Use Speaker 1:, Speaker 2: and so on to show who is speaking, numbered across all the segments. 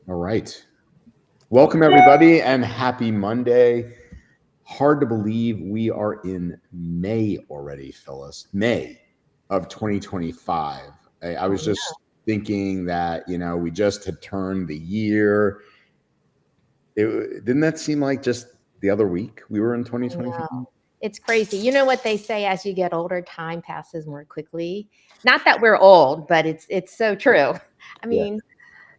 Speaker 1: All right. Welcome, everybody, and happy Monday. Hard to believe we are in May already, Phyllis. May of 2025. I was just thinking that, we just had turned the year. Didn't that seem like just the other week we were in 2025?
Speaker 2: It's crazy. You know what they say, as you get older, time passes more quickly. Not that we're old, but it's so true. I mean,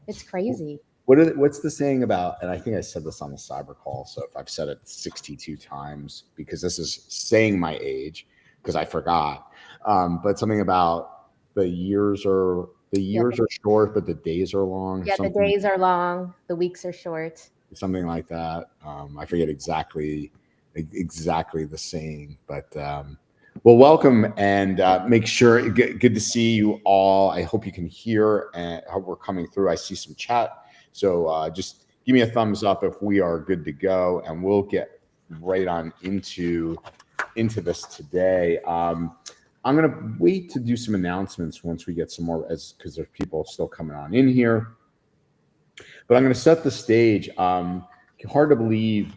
Speaker 2: it's crazy.
Speaker 1: What's the saying about, and I think I said this on the CyberCall, so if I've said it 62 times, because this is saying my age, because I forgot, but something about the years are short, but the days are long.
Speaker 2: Yeah, the days are long, the weeks are short.
Speaker 1: Something like that. I forget exactly the saying, but well, welcome, and make sure, good to see you all. I hope you can hear and how we're coming through. I see some chat. So just give me a thumbs up if we are good to go, and we'll get right on into this today. I'm going to wait to do some announcements once we get some more, because there's people still coming on in here. But I'm going to set the stage. Hard to believe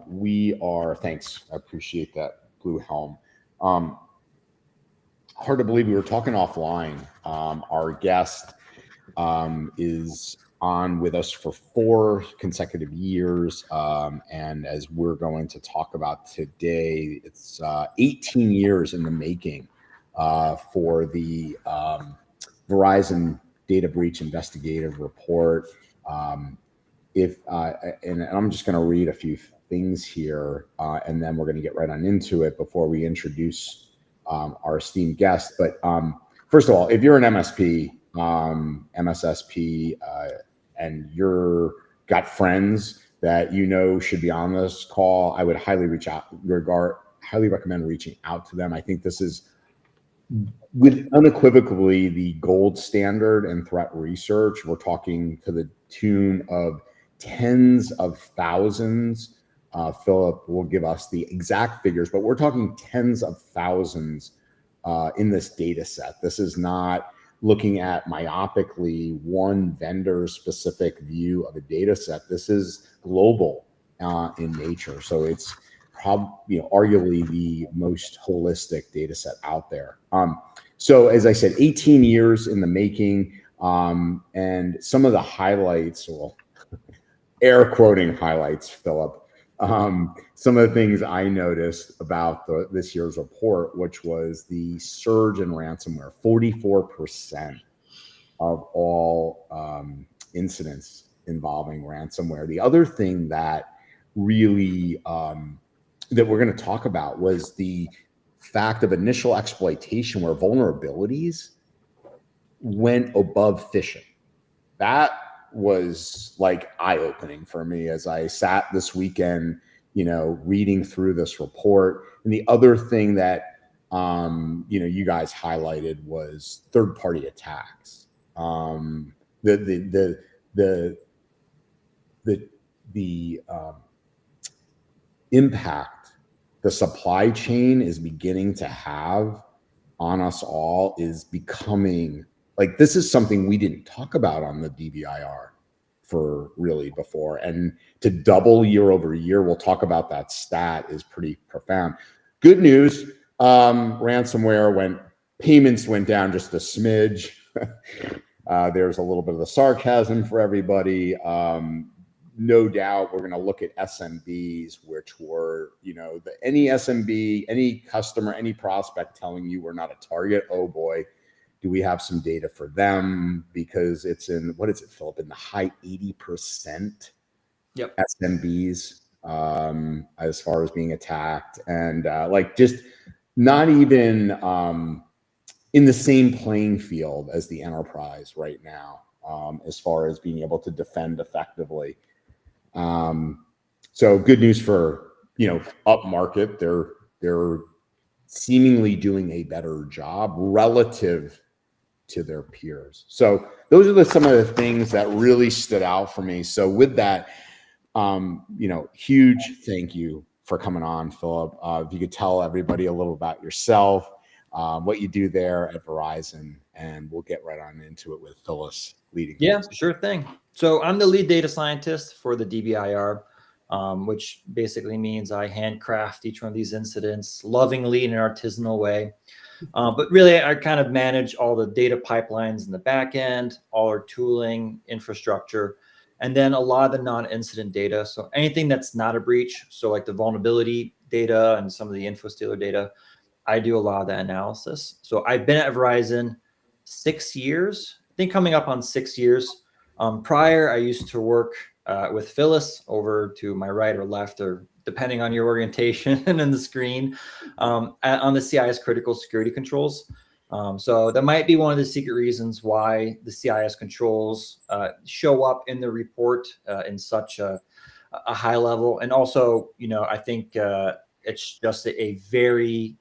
Speaker 1: we are. Thanks, I appreciate that blue helm. Hard to believe we were talking offline. Our guest is on with us for 4 consecutive years. And as we're going to talk about today, it's 18 years in the making for the Verizon data breach investigative report. And I'm just going to read a few things here, and then we're going to get right on into it before we introduce our esteemed guest. But first of all, if you're an MSP, MSSP, and you're got friends that should be on this call, I would highly recommend reaching out to them. I think this is unequivocally the gold standard in threat research. We're talking to the tune of tens of thousands. Philippe will give us the exact figures, but we're talking tens of thousands in this data set. This is not looking at myopically one vendor's specific view of a data set. This is global in nature. So it's arguably the most holistic data set out there. So as I said, 18 years in the making, and some of the highlights, well, air quoting highlights, Philip. Some of the things I noticed about this year's report, which was the surge in ransomware. 44% of all incidents involving ransomware. The other thing that really that we're going to talk about was the fact of initial exploitation, where vulnerabilities went above phishing. That was like eye-opening for me as I sat this weekend, reading through this report. And the other thing that you guys highlighted was third-party attacks. The impact the supply chain is beginning to have on us all is becoming like, this is something we didn't talk about on the DBIR for really before. And to double year over year, we'll talk about that stat, is pretty profound. Good news, ransomware payments went down just a smidge. There's a little bit of the sarcasm for everybody. No doubt we're going to look at SMBs, which were, any SMB, any customer, any prospect telling you we're not a target. Oh boy, do we have some data for them, because it's in, what is it, Philip, in the high 80% SMBs as far as being attacked, and just not even in the same playing field as the enterprise right now, as far as being able to defend effectively. So good news for, up market. They're seemingly doing a better job relative to their peers. So those are some of the things that really stood out for me. So with that, huge thank you for coming on, Philip. If you could tell everybody a little about yourself, what you do there at Verizon, and we'll get right on into it with Phyllis leading.
Speaker 3: Yeah, sure thing. So I'm the lead data scientist for the DBIR, which basically means I handcraft each one of these incidents lovingly in an artisanal way. But really, I kind of manage all the data pipelines in the back end, all our tooling, infrastructure, and then a lot of the non-incident data. So anything that's not a breach, so like the vulnerability data and some of the InfoStealer data, I do a lot of that analysis. So I've been at Verizon 6 years, I think coming up on 6 years. Prior, I used to work with Phyllis over to my right or left, or depending on your orientation and the screen, on the CIS critical security controls. So that might be one of the secret reasons why the CIS controls show up in the report in such a high level. And also, I think it's just a very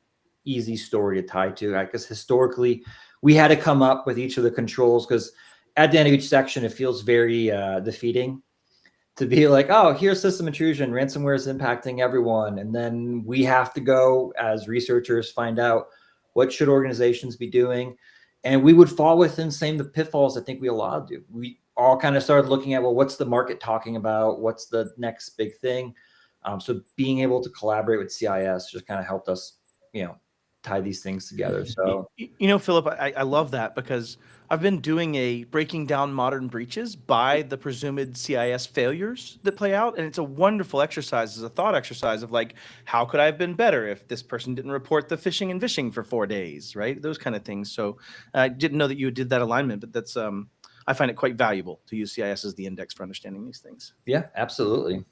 Speaker 3: easy story to tie to, because historically we had to come up with each of the controls, because at the end of each section, it feels very defeating to be like, oh, here's system intrusion, ransomware is impacting everyone. And then we have to go as researchers, find out what should organizations be doing. And we would fall within the pitfalls I think we all do. We all kind of started looking at, well, what's the market talking about? What's the next big thing? So being able to collaborate with CIS just kind of helped us, tie these things together. So,
Speaker 4: Philip, I love that, because I've been doing a breaking down modern breaches by the presumed CIS failures that play out. And it's a wonderful exercise, as a thought exercise of like, how could I have been better if this person didn't report the phishing and vishing for 4 days, right? Those kind of things. So I didn't know that you did that alignment, but that's, I find it quite valuable to use CIS as the index for understanding these things.
Speaker 3: Yeah, absolutely.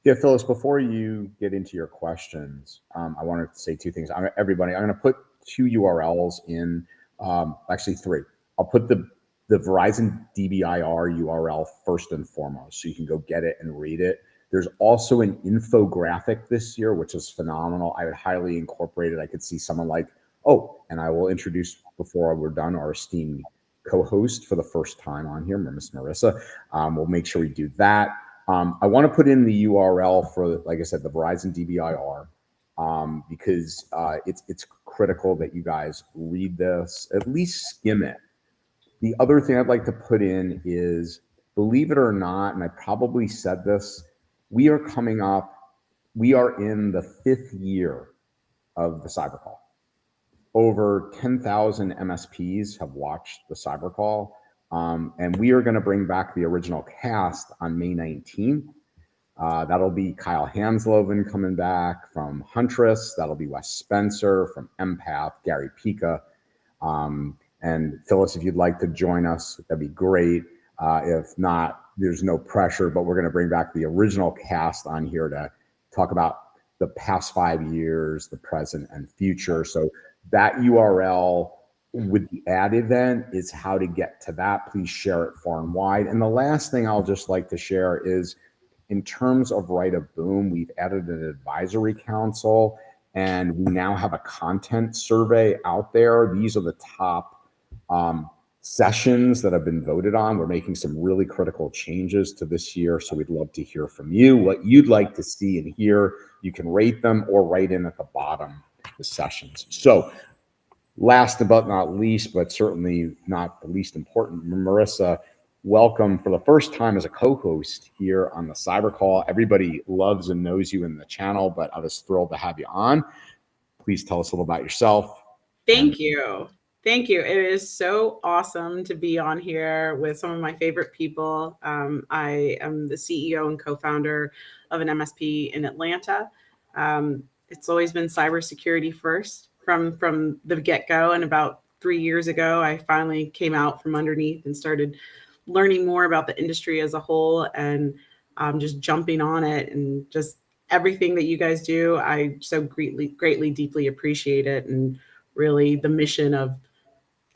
Speaker 1: Yeah, Phyllis, before you get into your questions, I wanted to say two things. Everybody, I'm going to put 2 URLs in, actually 3. I'll put the Verizon DBIR URL first and foremost, so you can go get it and read it. There's also an infographic this year, which is phenomenal. I would highly incorporate it. I could see someone like, and I will introduce, before we're done, our esteemed co-host for the first time on here, Miss Marissa. We'll make sure we do that. I want to put in the URL for, like I said, the Verizon DBIR, because it's critical that you guys read this, at least skim it. The other thing I'd like to put in is, believe it or not, and I probably said this, we are in the 5th year of the CyberCall. Over 10,000 MSPs have watched the CyberCall. And we are going to bring back the original cast on May 19th. That'll be Kyle Hansloven coming back from Huntress. That'll be Wes Spencer from Empath, Gary Pica. And Phyllis, if you'd like to join us, that'd be great. If not, there's no pressure, but we're going to bring back the original cast on here to talk about the past 5 years, the present and future. So that URL with the ad event is how to get to that. Please share it far and wide. And the last thing I'll just like to share is, in terms of Right of Boom, we've added an advisory council, and we now have a content survey out there. These are the top sessions that have been voted on. We're making some really critical changes to this year, so we'd love to hear from you, what you'd like to see and hear. You can rate them or write in at the bottom the sessions. So last but not least, but certainly not the least important, Marissa, welcome for the first time as a co-host here on the CyberCall. Everybody loves and knows you in the channel, but I was thrilled to have you on. Please tell us a little about yourself.
Speaker 5: Thank you. Thank you. It is so awesome to be on here with some of my favorite people. I am the CEO and co-founder of an MSP in Atlanta. It's always been cybersecurity first from the get-go. And about 3 years ago, I finally came out from underneath and started learning more about the industry as a whole, and just jumping on it, and just everything that you guys do. I so greatly, deeply appreciate it. And really the mission of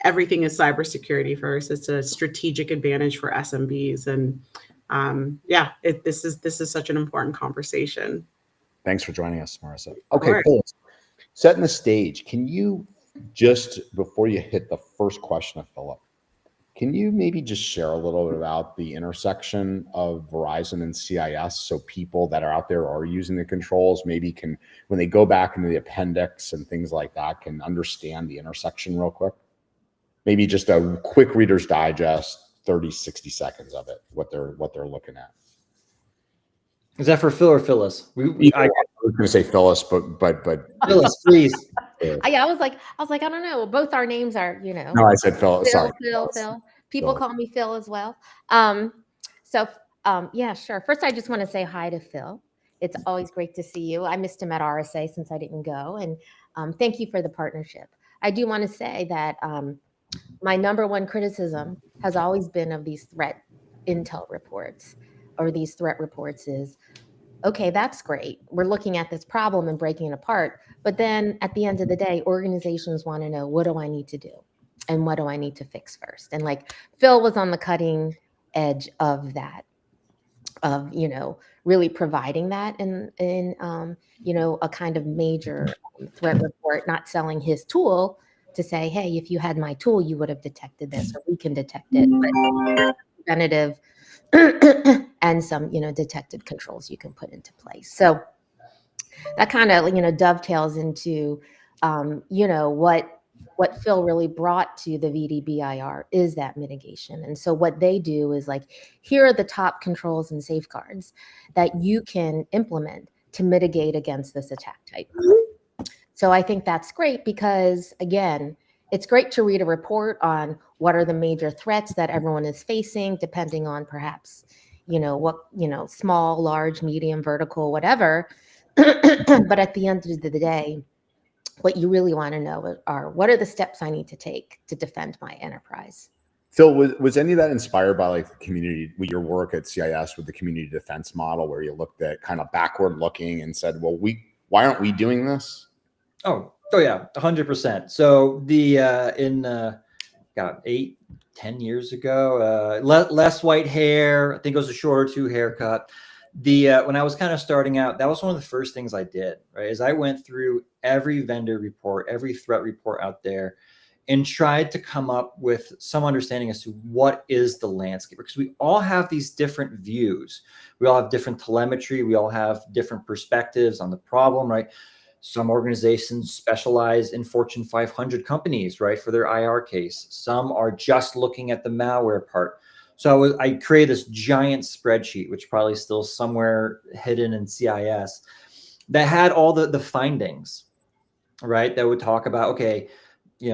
Speaker 5: everything is cybersecurity first. It's a strategic advantage for SMBs. And this is such an important conversation.
Speaker 1: Thanks for joining us, Marissa. Okay, cool. Setting the stage, can you just, before you hit the first question of Philip, can you maybe just share a little bit about the intersection of Verizon and CIS, so people that are out there are using the controls maybe can, when they go back into the appendix and things like that, can understand the intersection real quick? Maybe just a quick Reader's Digest 30, 60 seconds of it, what they're looking at.
Speaker 3: Is that for Phil or Phyllis?
Speaker 1: I was going to say Phyllis, but
Speaker 3: Phyllis, please.
Speaker 2: Yeah, I was like, I don't know. Both our names are,
Speaker 1: No, I said Phil. Sorry.
Speaker 2: Phil. People
Speaker 1: Phil.
Speaker 2: call me Phil as well. Yeah, sure. First, I just want to say hi to Phil. It's always great to see you. I missed him at RSA since I didn't go. And thank you for the partnership. I do want to say that my number one criticism has always been of these threat intel reports or these threat reports is, okay, that's great. We're looking at this problem and breaking it apart. But then at the end of the day, organizations want to know, what do I need to do? And what do I need to fix first? And like Phil was on the cutting edge of that, of, really providing that in a kind of major threat report, not selling his tool to say, hey, if you had my tool, you would have detected this, or we can detect it. But preventative and some, detected controls you can put into place. So that kind of, dovetails into, what Phil really brought to the VDBIR is that mitigation. And so what they do is like, here are the top controls and safeguards that you can implement to mitigate against this attack type. So I think that's great because, again, it's great to read a report on what are the major threats that everyone is facing, depending on perhaps, what, small, large, medium, vertical, whatever. But at the end of the day, what you really want to know are, what are the steps I need to take to defend my enterprise?
Speaker 1: Phil, was any of that inspired by like the community, with your work at CIS with the community defense model, where you looked at kind of backward looking and said, well, why aren't we doing this?
Speaker 3: Oh yeah, 100%. So the in 8-10 years ago, less white hair. I think it was a shorter 2 haircut. When I was kind of starting out, that was one of the first things I did, right? Is I went through every vendor report, every threat report out there, and tried to come up with some understanding as to what is the landscape, because we all have these different views. We all have different telemetry. We all have different perspectives on the problem, right? Some organizations specialize in Fortune 500 companies, right, for their IR case. Some are just looking at the malware part. So I created this giant spreadsheet, which probably still somewhere hidden in CIS, that had all the findings, right? That would talk about, okay,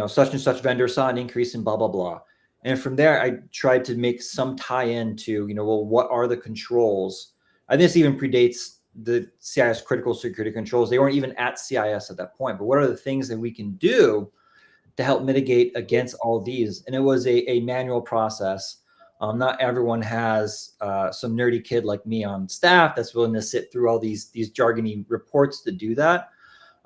Speaker 3: such and such vendor saw an increase in blah, blah, blah. And from there, I tried to make some tie-in to, well, what are the controls? And this even predates the CIS critical security controls. They weren't even at CIS at that point, but what are the things that we can do to help mitigate against all of these? And it was a manual process. Not everyone has some nerdy kid like me on staff that's willing to sit through all these jargony reports to do that.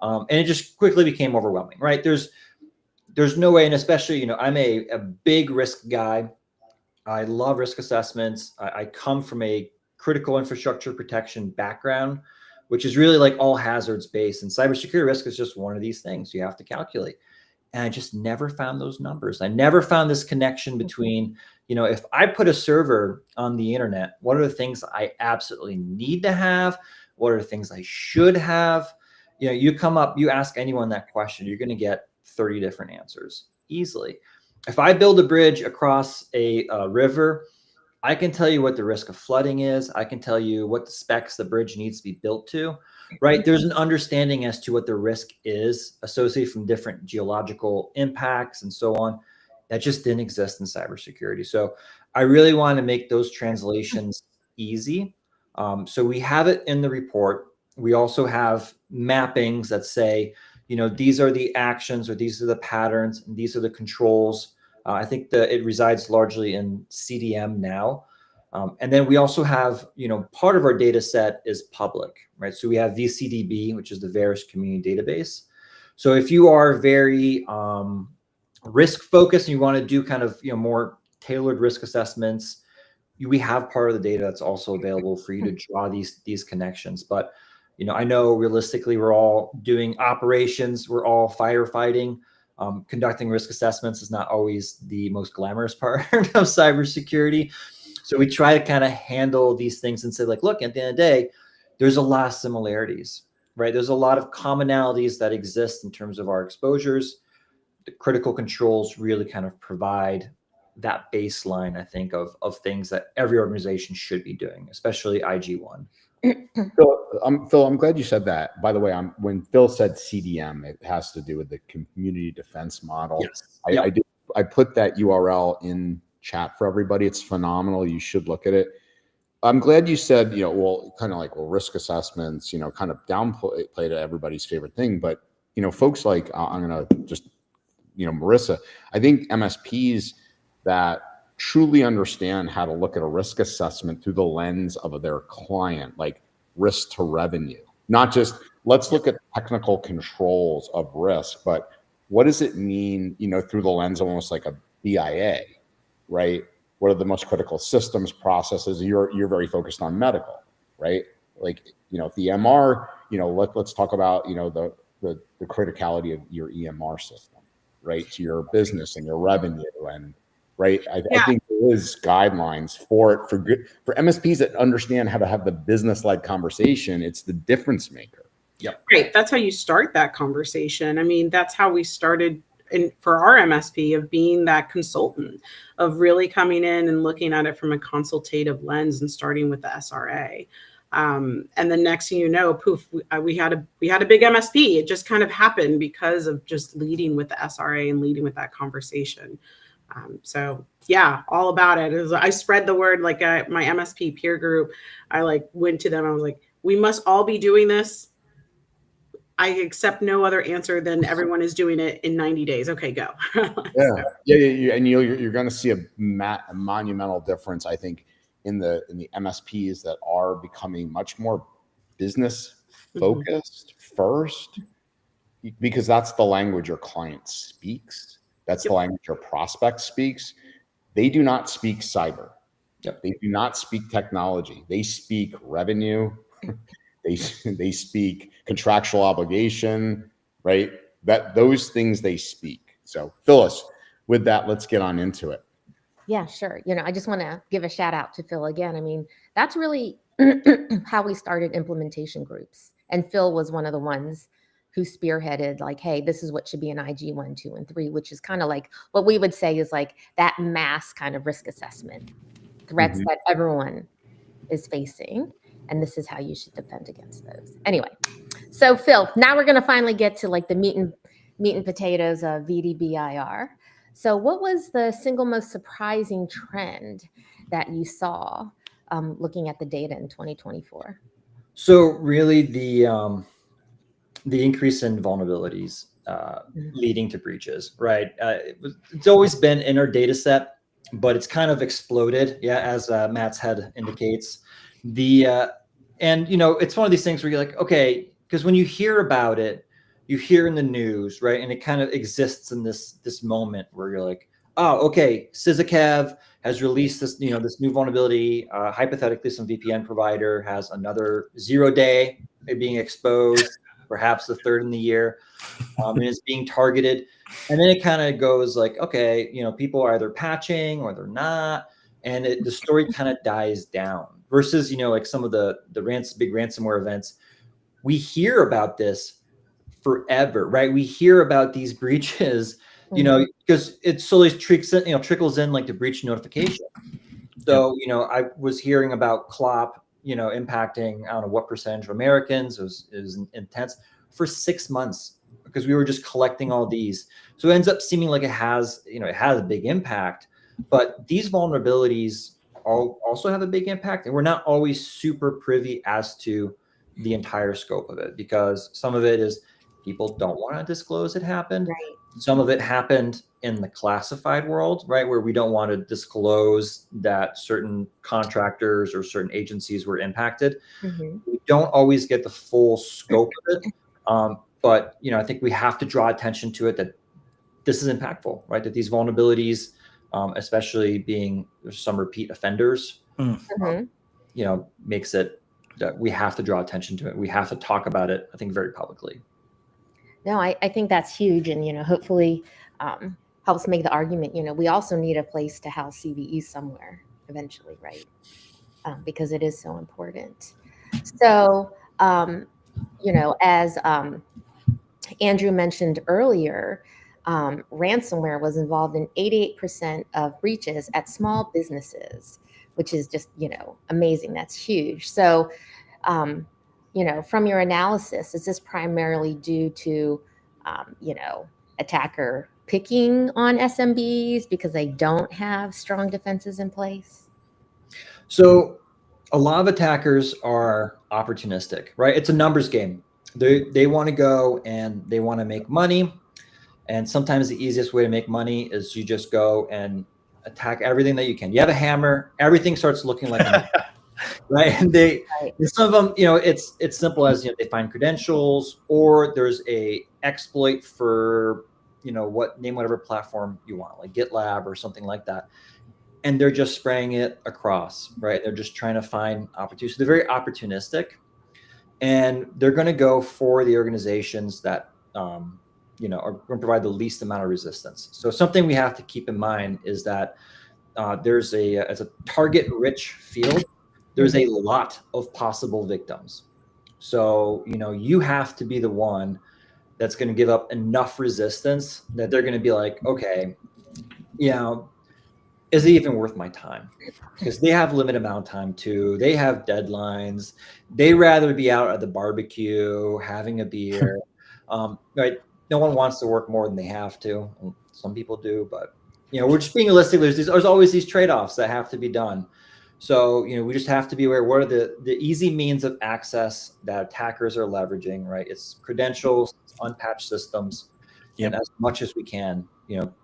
Speaker 3: And it just quickly became overwhelming, right? There's no way, and especially, I'm a big risk guy. I love risk assessments. I come from a critical infrastructure protection background, which is really like all hazards based. And cybersecurity risk is just one of these things you have to calculate. And I just never found those numbers. I never found this connection between, if I put a server on the internet, what are the things I absolutely need to have? What are the things I should have? You ask anyone that question, you're going to get 30 different answers easily. If I build a bridge across a river, I can tell you what the risk of flooding is. I can tell you what the specs the bridge needs to be built to, right? There's an understanding as to what the risk is associated from different geological impacts and so on. That just didn't exist in cybersecurity. So I really want to make those translations easy. So we have it in the report. We also have mappings that say, these are the actions, or these are the patterns, and these are the controls. I think that it resides largely in CDM now. And then we also have, part of our data set is public, right? So we have VCDB, which is the Veris community database. So if you are very risk focused and you want to do kind of, more tailored risk assessments, we have part of the data that's also available for you to draw these connections. But, I know realistically we're all doing operations, we're all firefighting. Conducting risk assessments is not always the most glamorous part of cybersecurity. So we try to kind of handle these things and say, like, look, at the end of the day, there's a lot of similarities, right? There's a lot of commonalities that exist in terms of our exposures. The critical controls really kind of provide that baseline, I think, of things that every organization should be doing, especially IG1.
Speaker 1: Phil, I'm glad you said that. By the way, when Phil said CDM, it has to do with the community defense model.
Speaker 3: Yes. Yep.
Speaker 1: I put that URL in chat for everybody. It's phenomenal. You should look at it. I'm glad you said, kind of like, risk assessments, kind of downplay to everybody's favorite thing. But, folks like, I'm going to just, Marissa, I think MSPs that truly understand how to look at a risk assessment through the lens of their client, like risk to revenue, not just let's look at technical controls of risk, but what does it mean, through the lens of almost like a BIA, right? What are the most critical systems, processes? You're very focused on medical, right? Like, if the EMR, let's talk about, the criticality of your EMR system, right? To your business and your revenue, and right. I think there is guidelines for MSPs that understand how to have the business-led conversation. It's the difference maker.
Speaker 3: Yep.
Speaker 5: Right. That's how you start that conversation. I mean, that's how we started for our MSP, of being that consultant, of really coming in and looking at it from a consultative lens and starting with the SRA. And the next thing you know, poof, we had a big MSP. It just kind of happened because of just leading with the SRA and leading with that conversation. So yeah, all about it. I spread the word, like my MSP peer group. I went to them. I was like, we must all be doing this. I accept no other answer than everyone is doing it in 90 days. Okay, go.
Speaker 1: Yeah. And you're going to see a monumental difference, I think, in the MSPs that are becoming much more business focused first, because that's the language your client speaks. That's the language your prospect speaks. They do not speak cyber.
Speaker 3: Yep.
Speaker 1: They do not speak technology. They speak revenue. They speak contractual obligation, right? Those things they speak. So Phyllis, with that, let's get on into it.
Speaker 2: Yeah, sure. I just want to give a shout out to Phil again. I mean, that's really how we started implementation groups. And Phil was one of the ones who spearheaded, like, hey, this is what should be an IG 1, 2, and 3, which is kind of like what we would say is like that mass kind of risk assessment, threats that everyone is facing. And this is how you should defend against those. Anyway, so Phil, now we're going to finally get to like the meat and potatoes of VDBIR. So what was the single most surprising trend that you saw looking at the data in 2024?
Speaker 3: So really the increase in vulnerabilities leading to breaches, right? It's always been in our data set, but it's kind of exploded, as Matt's head indicates. And it's one of these things where you're like, okay, because when you hear about it, you hear in the news, right? And it kind of exists in this moment where you're like, oh, okay, Sysakev has released this, this new vulnerability. Hypothetically, some VPN provider has another 0-day being exposed, perhaps the third in the year, and it's being targeted. And then it kind of goes like, okay, people are either patching or they're not, and the story kind of dies down. Versus, like some of the big ransomware events, we hear about this forever, right? We hear about these breaches, because it slowly trickles in like the breach notification. So, I was hearing about CLOP, impacting, I don't know what percentage of Americans. It was intense for 6 months because we were just collecting all these. So it ends up seeming like it has a big impact, but these vulnerabilities also have a big impact, and we're not always super privy as to the entire scope of it, because some of it is people don't want to disclose it happened.
Speaker 2: Right.
Speaker 3: Some of it happened in the classified world, right, where we don't want to disclose that certain contractors or certain agencies were impacted. We don't always get the full scope of it, but I think we have to draw attention to it, that this is impactful, right? That these vulnerabilities, especially being some repeat offenders, makes it that we have to draw attention to it. We have to talk about it, I think, very publicly.
Speaker 2: No, I think that's huge. And, hopefully helps make the argument, we also need a place to house CVEs somewhere eventually, right? Because it is so important. So, as Andrew mentioned earlier, ransomware was involved in 88% of breaches at small businesses, which is just, amazing. That's huge. So, from your analysis, is this primarily due to, attacker picking on SMBs because they don't have strong defenses in place?
Speaker 3: So a lot of attackers are opportunistic, right? It's a numbers game. They want to go and they want to make money. And sometimes the easiest way to make money is you just go and attack everything that you can. You have a hammer, everything starts looking like a right? And and some of them, it's simple as, they find credentials, or there's a exploit for, name whatever platform you want, like GitLab or something like that. And they're just spraying it across, right? They're just trying to find opportunities. They're very opportunistic, and they're going to go for the organizations that, are going to provide the least amount of resistance. So something we have to keep in mind is that it's a target-rich field. There's a lot of possible victims. So, you have to be the one that's going to give up enough resistance that they're going to be like, okay, is it even worth my time? Because they have limited amount of time too. They have deadlines. They rather be out at the barbecue, having a beer. Right? No one wants to work more than they have to. Some people do, but we're just being realistic. There's always these trade-offs that have to be done. So, we just have to be aware, what are the easy means of access that attackers are leveraging, right? It's credentials, it's unpatched systems, and as much as we can,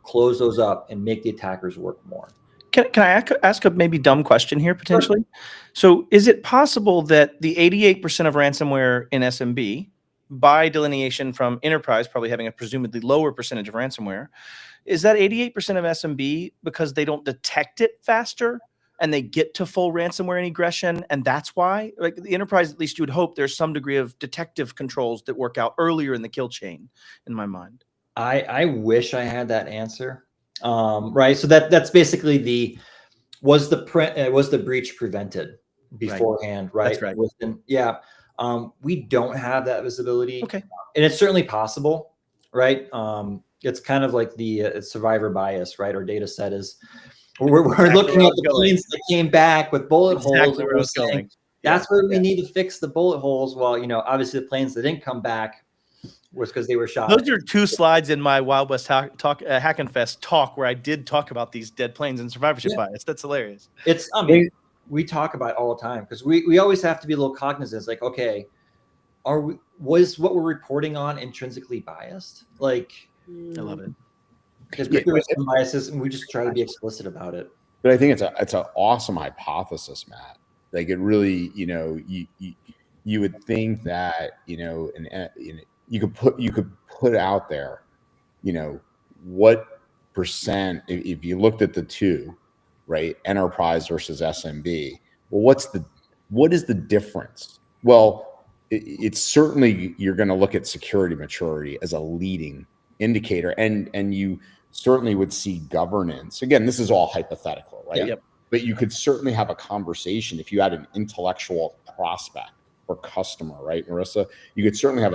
Speaker 3: close those up and make the attackers work more.
Speaker 4: Can I ask a maybe dumb question here, potentially? Sure. So is it possible that the 88% of ransomware in SMB, by delineation from enterprise probably having a presumably lower percentage of ransomware, is that 88% of SMB because they don't detect it faster and they get to full ransomware aggression, and that's why? Like the enterprise, at least you would hope there's some degree of detective controls that work out earlier in the kill chain, in my mind.
Speaker 3: I wish I had that answer. Right. So that's basically was the breach prevented beforehand, right?
Speaker 4: That's right.
Speaker 3: We don't have that visibility.
Speaker 4: Okay.
Speaker 3: And it's certainly possible, right? It's kind of like the survivor bias, right? Our data set is, we're looking at the planes that came back with bullet holes. And we're saying, that's where we need to fix the bullet holes. Well, obviously the planes that didn't come back was because they were shot.
Speaker 4: Those are 2 slides in my Wild West Hack and Fest talk where I did talk about these dead planes and survivorship bias. That's hilarious.
Speaker 3: We talk about it all the time because we always have to be a little cognizant. It's like, okay, was what we're reporting on intrinsically biased? Like,
Speaker 4: I love it.
Speaker 3: Because there were some biases, and we just try to be explicit about it.
Speaker 1: But I think it's an awesome hypothesis, Matt. Like it really, you would think that you could put out there, what percent, if you looked at the two, right, enterprise versus SMB, well, what is the difference? Well, it's certainly, you're going to look at security maturity as a leading indicator, and you certainly would see governance. Again, this is all hypothetical, right?
Speaker 4: Yep.
Speaker 1: But you could certainly have a conversation if you had an intellectual prospect or customer, right, Marissa? You could certainly have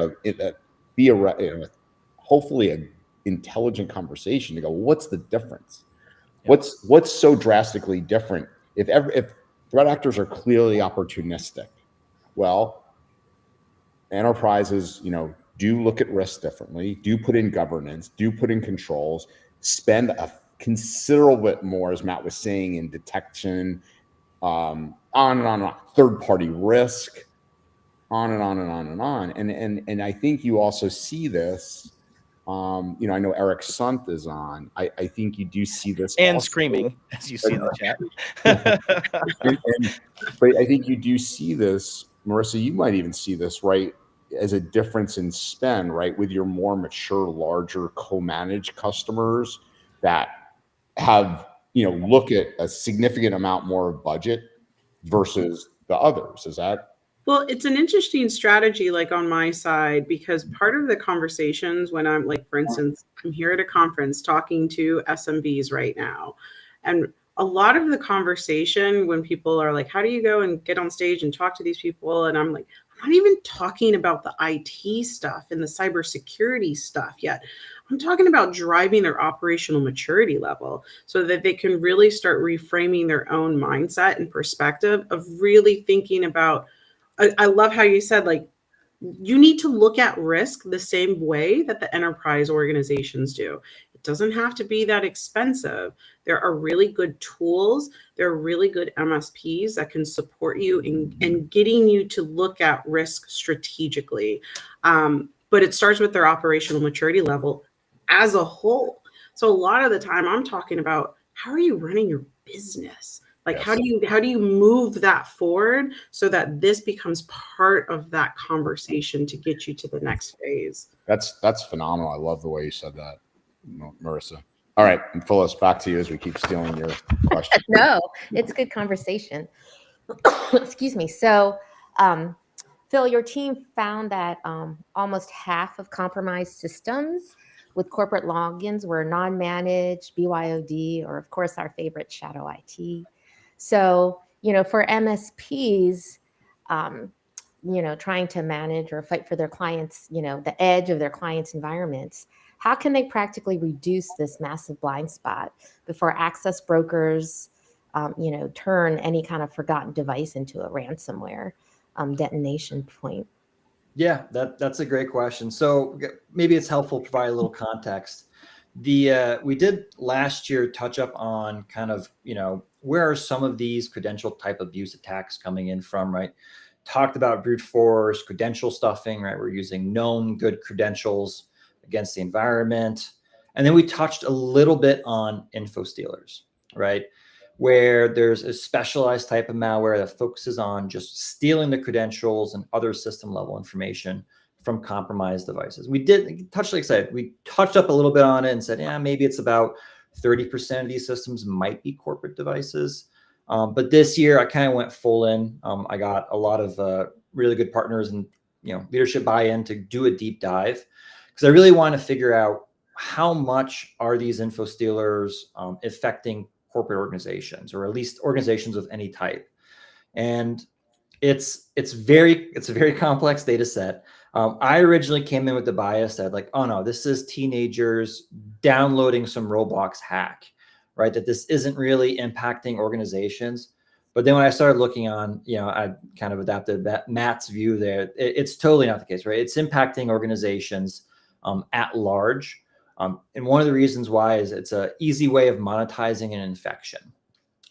Speaker 1: hopefully an intelligent conversation to go, what's the difference? Yep. What's so drastically different? If threat actors are clearly opportunistic, well, enterprises, do look at risk differently, do put in governance, do put in controls, spend a considerable bit more, as Matt was saying, in detection, on and on, third-party risk, on and on and on and on. And I think you also see this, I know Eric Sunt is on. I think you do see this.
Speaker 4: And also screaming, as you see in the chat.
Speaker 1: But I think you do see this, Marissa, you might even see this, right, as a difference in spend, right, with your more mature, larger co-managed customers that have, look at a significant amount more of budget versus the others. Is that?
Speaker 5: Well, it's an interesting strategy, like on my side, because part of the conversations when I'm like, for instance, I'm here at a conference talking to SMBs right now, and a lot of the conversation when people are like, how do you go and get on stage and talk to these people? And I'm like, I'm not even talking about the IT stuff and the cybersecurity stuff yet. I'm talking about driving their operational maturity level so that they can really start reframing their own mindset and perspective of really thinking about, I love how you said, like, you need to look at risk the same way that the enterprise organizations do. It doesn't have to be that expensive. There are really good tools. There are really good MSPs that can support you in getting you to look at risk strategically. But it starts with their operational maturity level as a whole. So a lot of the time I'm talking about, how are you running your business? Like,
Speaker 1: Yes.
Speaker 5: how do you move that forward so that this becomes part of that conversation to get you to the next phase?
Speaker 1: That's phenomenal. I love the way you said that, Marissa. All right, and Phyllis, back to you as we keep stealing your question.
Speaker 2: No, it's good conversation. Excuse me. So, Phil, your team found that almost half of compromised systems with corporate logins were non-managed, BYOD, or of course our favorite, shadow IT. So, for MSPs, trying to manage or fight for their clients, the edge of their clients' environments, how can they practically reduce this massive blind spot before access brokers, turn any kind of forgotten device into a ransomware detonation point?
Speaker 3: Yeah, that's a great question. So maybe it's helpful to provide a little context. We did last year touch up on kind of, where are some of these credential type abuse attacks coming in from, right? Talked about brute force, credential stuffing, right? We're using known good credentials against the environment. And then we touched a little bit on info stealers, right? Where there's a specialized type of malware that focuses on just stealing the credentials and other system level information from compromised devices. We touched up a little bit on it and said, yeah, maybe it's about 30% of these systems might be corporate devices. But this year I kind of went full in. I got a lot of really good partners and leadership buy-in to do a deep dive, because I really want to figure out how much are these info stealers affecting corporate organizations, or at least organizations of any type. And it's a very complex data set. I originally came in with the bias that, like, oh no, this is teenagers downloading some Roblox hack, right? That this isn't really impacting organizations. But then when I started looking on, I kind of adapted Matt's view there. It's totally not the case, right? It's impacting organizations at large. And one of the reasons why is it's an easy way of monetizing an infection,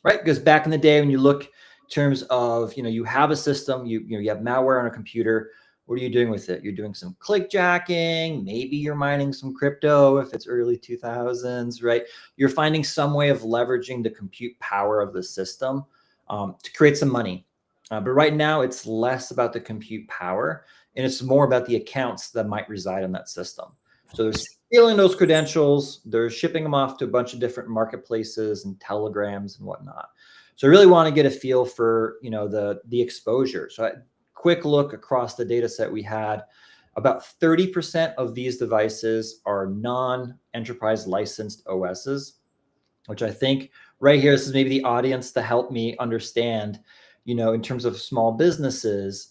Speaker 3: right? Because back in the day, when you look in terms of, you have a system, you have malware on a computer. What are you doing with it? You're doing some clickjacking. Maybe you're mining some crypto if it's early 2000s, right? You're finding some way of leveraging the compute power of the system to create some money. But right now, it's less about the compute power, and it's more about the accounts that might reside on that system. So they're stealing those credentials. They're shipping them off to a bunch of different marketplaces and telegrams and whatnot. So I really want to get a feel for, the exposure. So quick look across the data set we had, about 30% of these devices are non-enterprise licensed OSs, which I think right here, this is maybe the audience to help me understand, in terms of small businesses,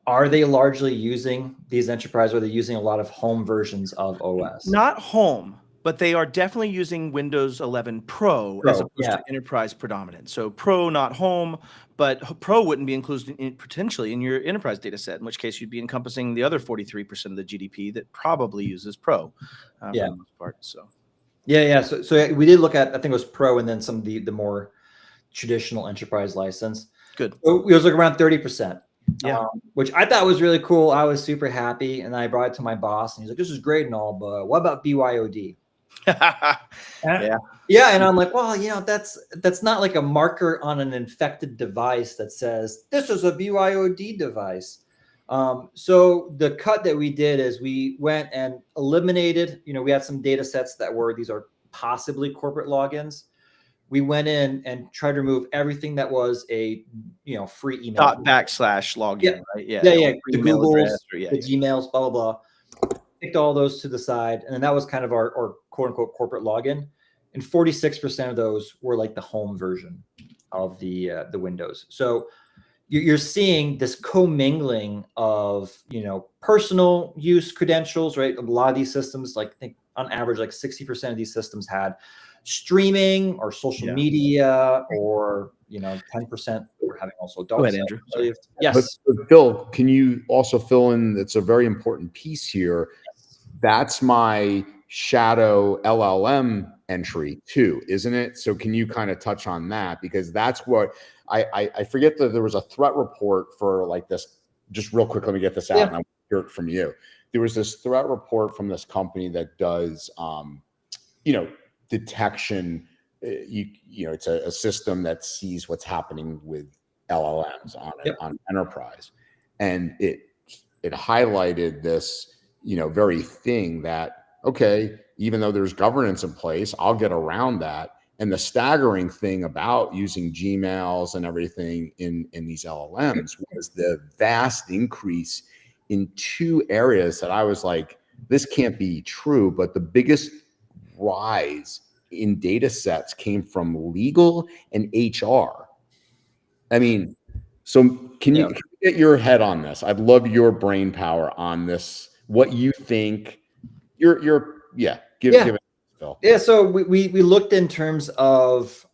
Speaker 3: are they largely using these enterprise, or are they using a lot of home versions of OS?
Speaker 4: Not home, but they are definitely using Windows 11 Pro as opposed to enterprise predominant. So Pro, not home, but Pro wouldn't be included potentially in your enterprise data set, in which case you'd be encompassing the other 43% of the GDP that probably uses Pro for the most part. So.
Speaker 3: Yeah. So we did look at, I think it was Pro, and then some of the more traditional enterprise license.
Speaker 4: Good.
Speaker 3: So it was like around 30%.
Speaker 4: Yeah.
Speaker 3: Which I thought was really cool. I was super happy, and I brought it to my boss, and he's like, "This is great and all, but what about BYOD?" Yeah, and I'm like, well, that's not like a marker on an infected device that says this is a BYOD device. So the cut that we did is we went and eliminated. We had some data sets that these are possibly corporate logins. We went in and tried to remove everything that was a free email.
Speaker 4: /login, right?
Speaker 3: Yeah. The Googles, the Gmails, blah, blah, blah. Picked all those to the side. And then that was kind of our quote unquote corporate login. and 46% of those were like the home version of the Windows. So you're seeing this commingling of, personal use credentials, right? A lot of these systems, like I think on average, like 60% of these systems had streaming or social media, or 10% were having also
Speaker 4: Go
Speaker 3: dark
Speaker 4: ahead,
Speaker 3: side.
Speaker 4: Andrew. Sorry.
Speaker 3: Yes.
Speaker 1: But Phil, can you also fill in? It's a very important piece here. That's my shadow LLM entry too, isn't it? So can you kind of touch on that? Because that's what I forget that there was a threat report for like this. Just real quick, let me get this out, and I want to hear it from you. There was this threat report from this company that does, detection. It's a system that sees what's happening with LLMs on enterprise, and it highlighted this very thing that, okay, even though there's governance in place, I'll get around that. And the staggering thing about using Gmails and everything in these LLMs was the vast increase in two areas that I was like, this can't be true. But the biggest rise in data sets came from legal and HR. I mean, so can you get your head on this? I'd love your brain power on this. What you think? Give it, Phil.
Speaker 3: Yeah. So we looked in terms of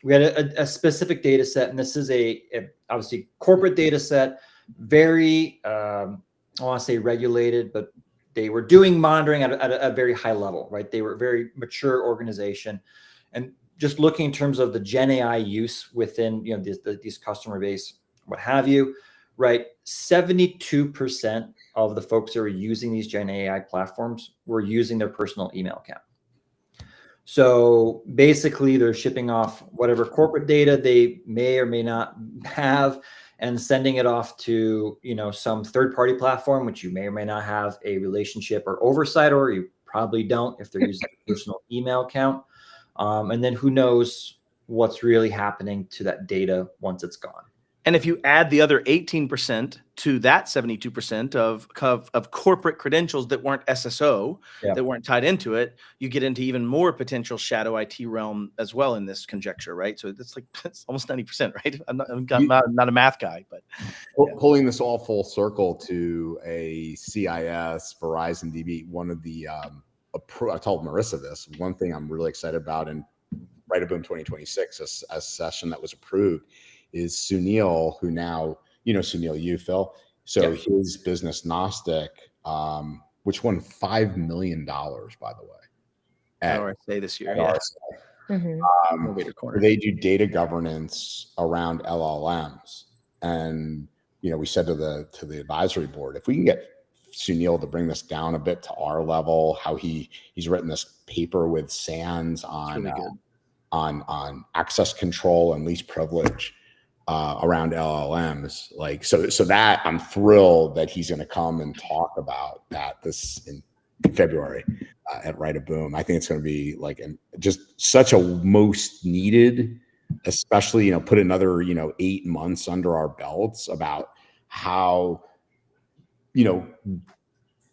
Speaker 3: we had a specific data set, and this is a obviously corporate data set, very I want to say regulated, but they were doing monitoring at a very high level, right? They were a very mature organization, and just looking in terms of the Gen AI use within these customer base, what have you, right? 72% of the folks that were using these Gen AI platforms were using their personal email account. So basically, they're shipping off whatever corporate data they may or may not have and sending it off to some third-party platform, which you may or may not have a relationship or oversight, or you probably don't if they're using a personal email account. And then who knows what's really happening to that data once it's gone.
Speaker 4: And if you add the other 18% to that 72% of corporate credentials that weren't SSO, that weren't tied into it, you get into even more potential shadow IT realm as well in this conjecture, right? So it's almost 90%, right? I'm not a math guy, but
Speaker 1: pulling this all full circle to a CIS Verizon DB. One of the I told Marissa this. One thing I'm really excited about in Right of Boom 2026, a session that was approved, is Sunil, who now, Sunil, Phil. So his business Gnostic, which won $5 million, by the way.
Speaker 4: At RSA this year.
Speaker 1: They do data governance around LLMs. And, we said to the advisory board, if we can get Sunil to bring this down a bit to our level, how he's written this paper with Sands on access control and least privilege around LLMs. Like, so that I'm thrilled that he's going to come and talk about that this in February at Right of Boom. I think it's going to be like just such a most needed, especially, put another, 8 months under our belts about how,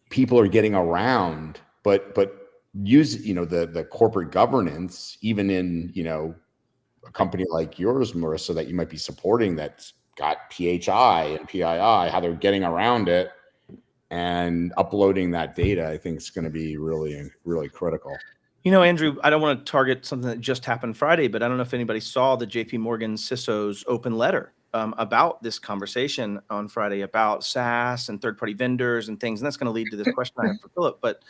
Speaker 1: people are getting around, but use, the corporate governance, even in, a company like yours, Marissa, that you might be supporting that's got PHI and PII, how they're getting around it and uploading that data. I think it's going to be really, really critical.
Speaker 4: Andrew, I don't want to target something that just happened Friday, but I don't know if anybody saw the JP Morgan CISO's open letter about this conversation on Friday about SaaS and third-party vendors and things. And that's going to lead to this question I have for Philip. But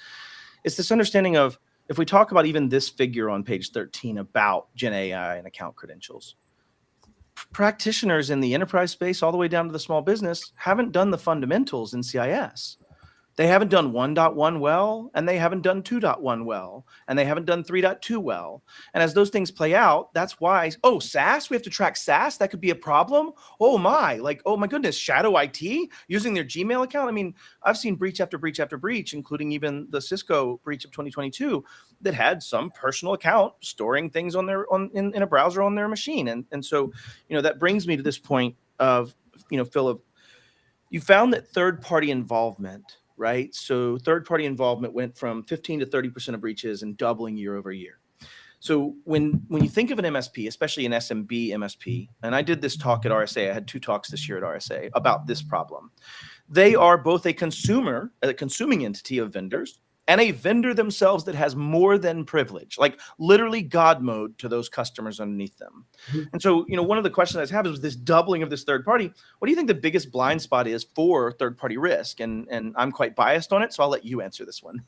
Speaker 4: it's this understanding of, if we talk about even this figure on page 13 about Gen AI and account credentials, practitioners in the enterprise space all the way down to the small business haven't done the fundamentals in CIS. They haven't done 1.1 well, and they haven't done 2.1 well, and they haven't done 3.2 well. And as those things play out, that's why, SaaS, we have to track SaaS. That could be a problem. Oh my goodness, shadow IT using their Gmail account. I mean, I've seen breach after breach after breach, including even the Cisco breach of 2022 that had some personal account storing things in a browser on their machine. And so, that brings me to this point of, Philip, you found that third-party involvement, right? So third-party involvement went from 15 to 30% of breaches and doubling year over year. So when you think of an MSP, especially an SMB MSP, and I did this talk at RSA, I had 2 talks this year at RSA about this problem. They are both a consuming entity of vendors, and a vendor themselves that has more than privilege, like literally God mode to those customers underneath them. And so, one of the questions I have is this doubling of this third party. What do you think the biggest blind spot is for third party risk? And I'm quite biased on it, so I'll let you answer this one.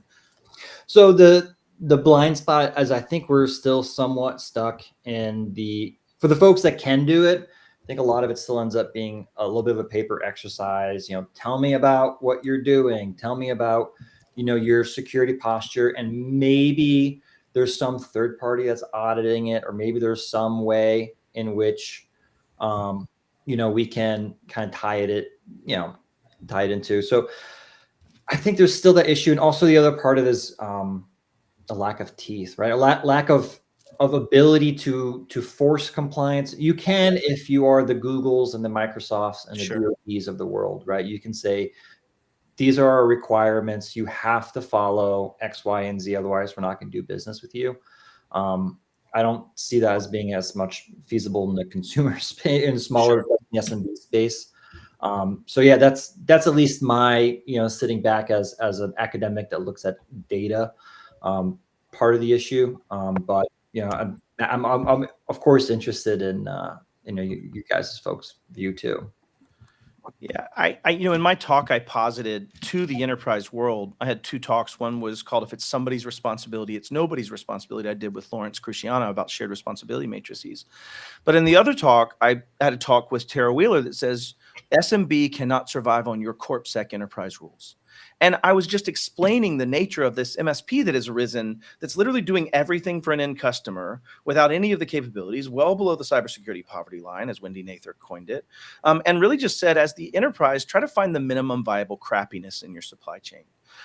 Speaker 3: So the blind spot is I think we're still somewhat stuck in for the folks that can do it. I think a lot of it still ends up being a little bit of a paper exercise. Tell me about what you're doing. Tell me about, your security posture. And maybe there's some third party that's auditing it, or maybe there's some way in which, we can kind of tie it into. So I think there's still that issue. And also the other part of it is the lack of teeth, right? A lack of ability to force compliance. You can, if you are the Googles and the Microsofts and the DOEs of the world, right? You can say, these are our requirements. You have to follow X, Y, and Z. Otherwise, we're not going to do business with you. I don't see that as being as much feasible in the consumer space, in smaller SMB space. So yeah, that's at least my, sitting back as an academic that looks at data, part of the issue. But I'm of course interested in you guys' folks' view too.
Speaker 4: Yeah, I in my talk, I posited to the enterprise world. I had 2 talks. One was called "If It's Somebody's Responsibility, It's Nobody's Responsibility." I did with Lawrence Cruciano about shared responsibility matrices. But in the other talk, I had a talk with Tara Wheeler that says SMB cannot survive on your CorpSec enterprise rules. And I was just explaining the nature of this MSP that has arisen, that's literally doing everything for an end customer without any of the capabilities, well below the cybersecurity poverty line, as Wendy Nather coined it, and really just said, as the enterprise, try to find the minimum viable crappiness in your supply chain.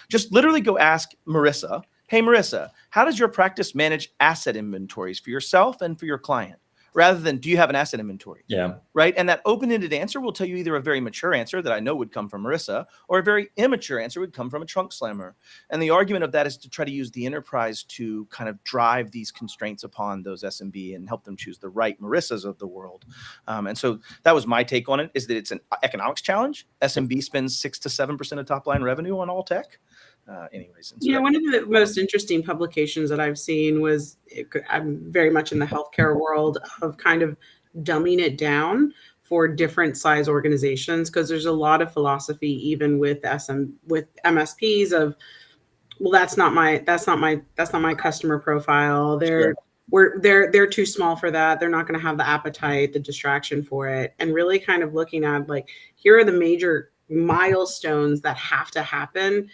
Speaker 4: Just literally go ask Marissa, hey, Marissa, how does your practice manage asset inventories for yourself and for your client? Rather than, do you have an asset inventory?
Speaker 3: Yeah.
Speaker 4: Right. And that open-ended answer will tell you either a very mature answer that I know would come from Marissa, or a very immature answer would come from a trunk slammer. And the argument of that is to try to use the enterprise to kind of drive these constraints upon those SMB and help them choose the right Marissas of the world. And so that was my take on it, is that it's an economics challenge. SMB spends 6 to 7% of top line revenue on all tech. Anyways, so
Speaker 5: one of the most interesting publications that I've seen was, I'm very much in the healthcare world, of kind of dumbing it down for different size organizations, because there's a lot of philosophy even with MSPs of, well, that's not my customer profile. They're too small for that. They're not going to have the appetite, the distraction for it. And really kind of looking at, like, here are the major milestones that have to happen.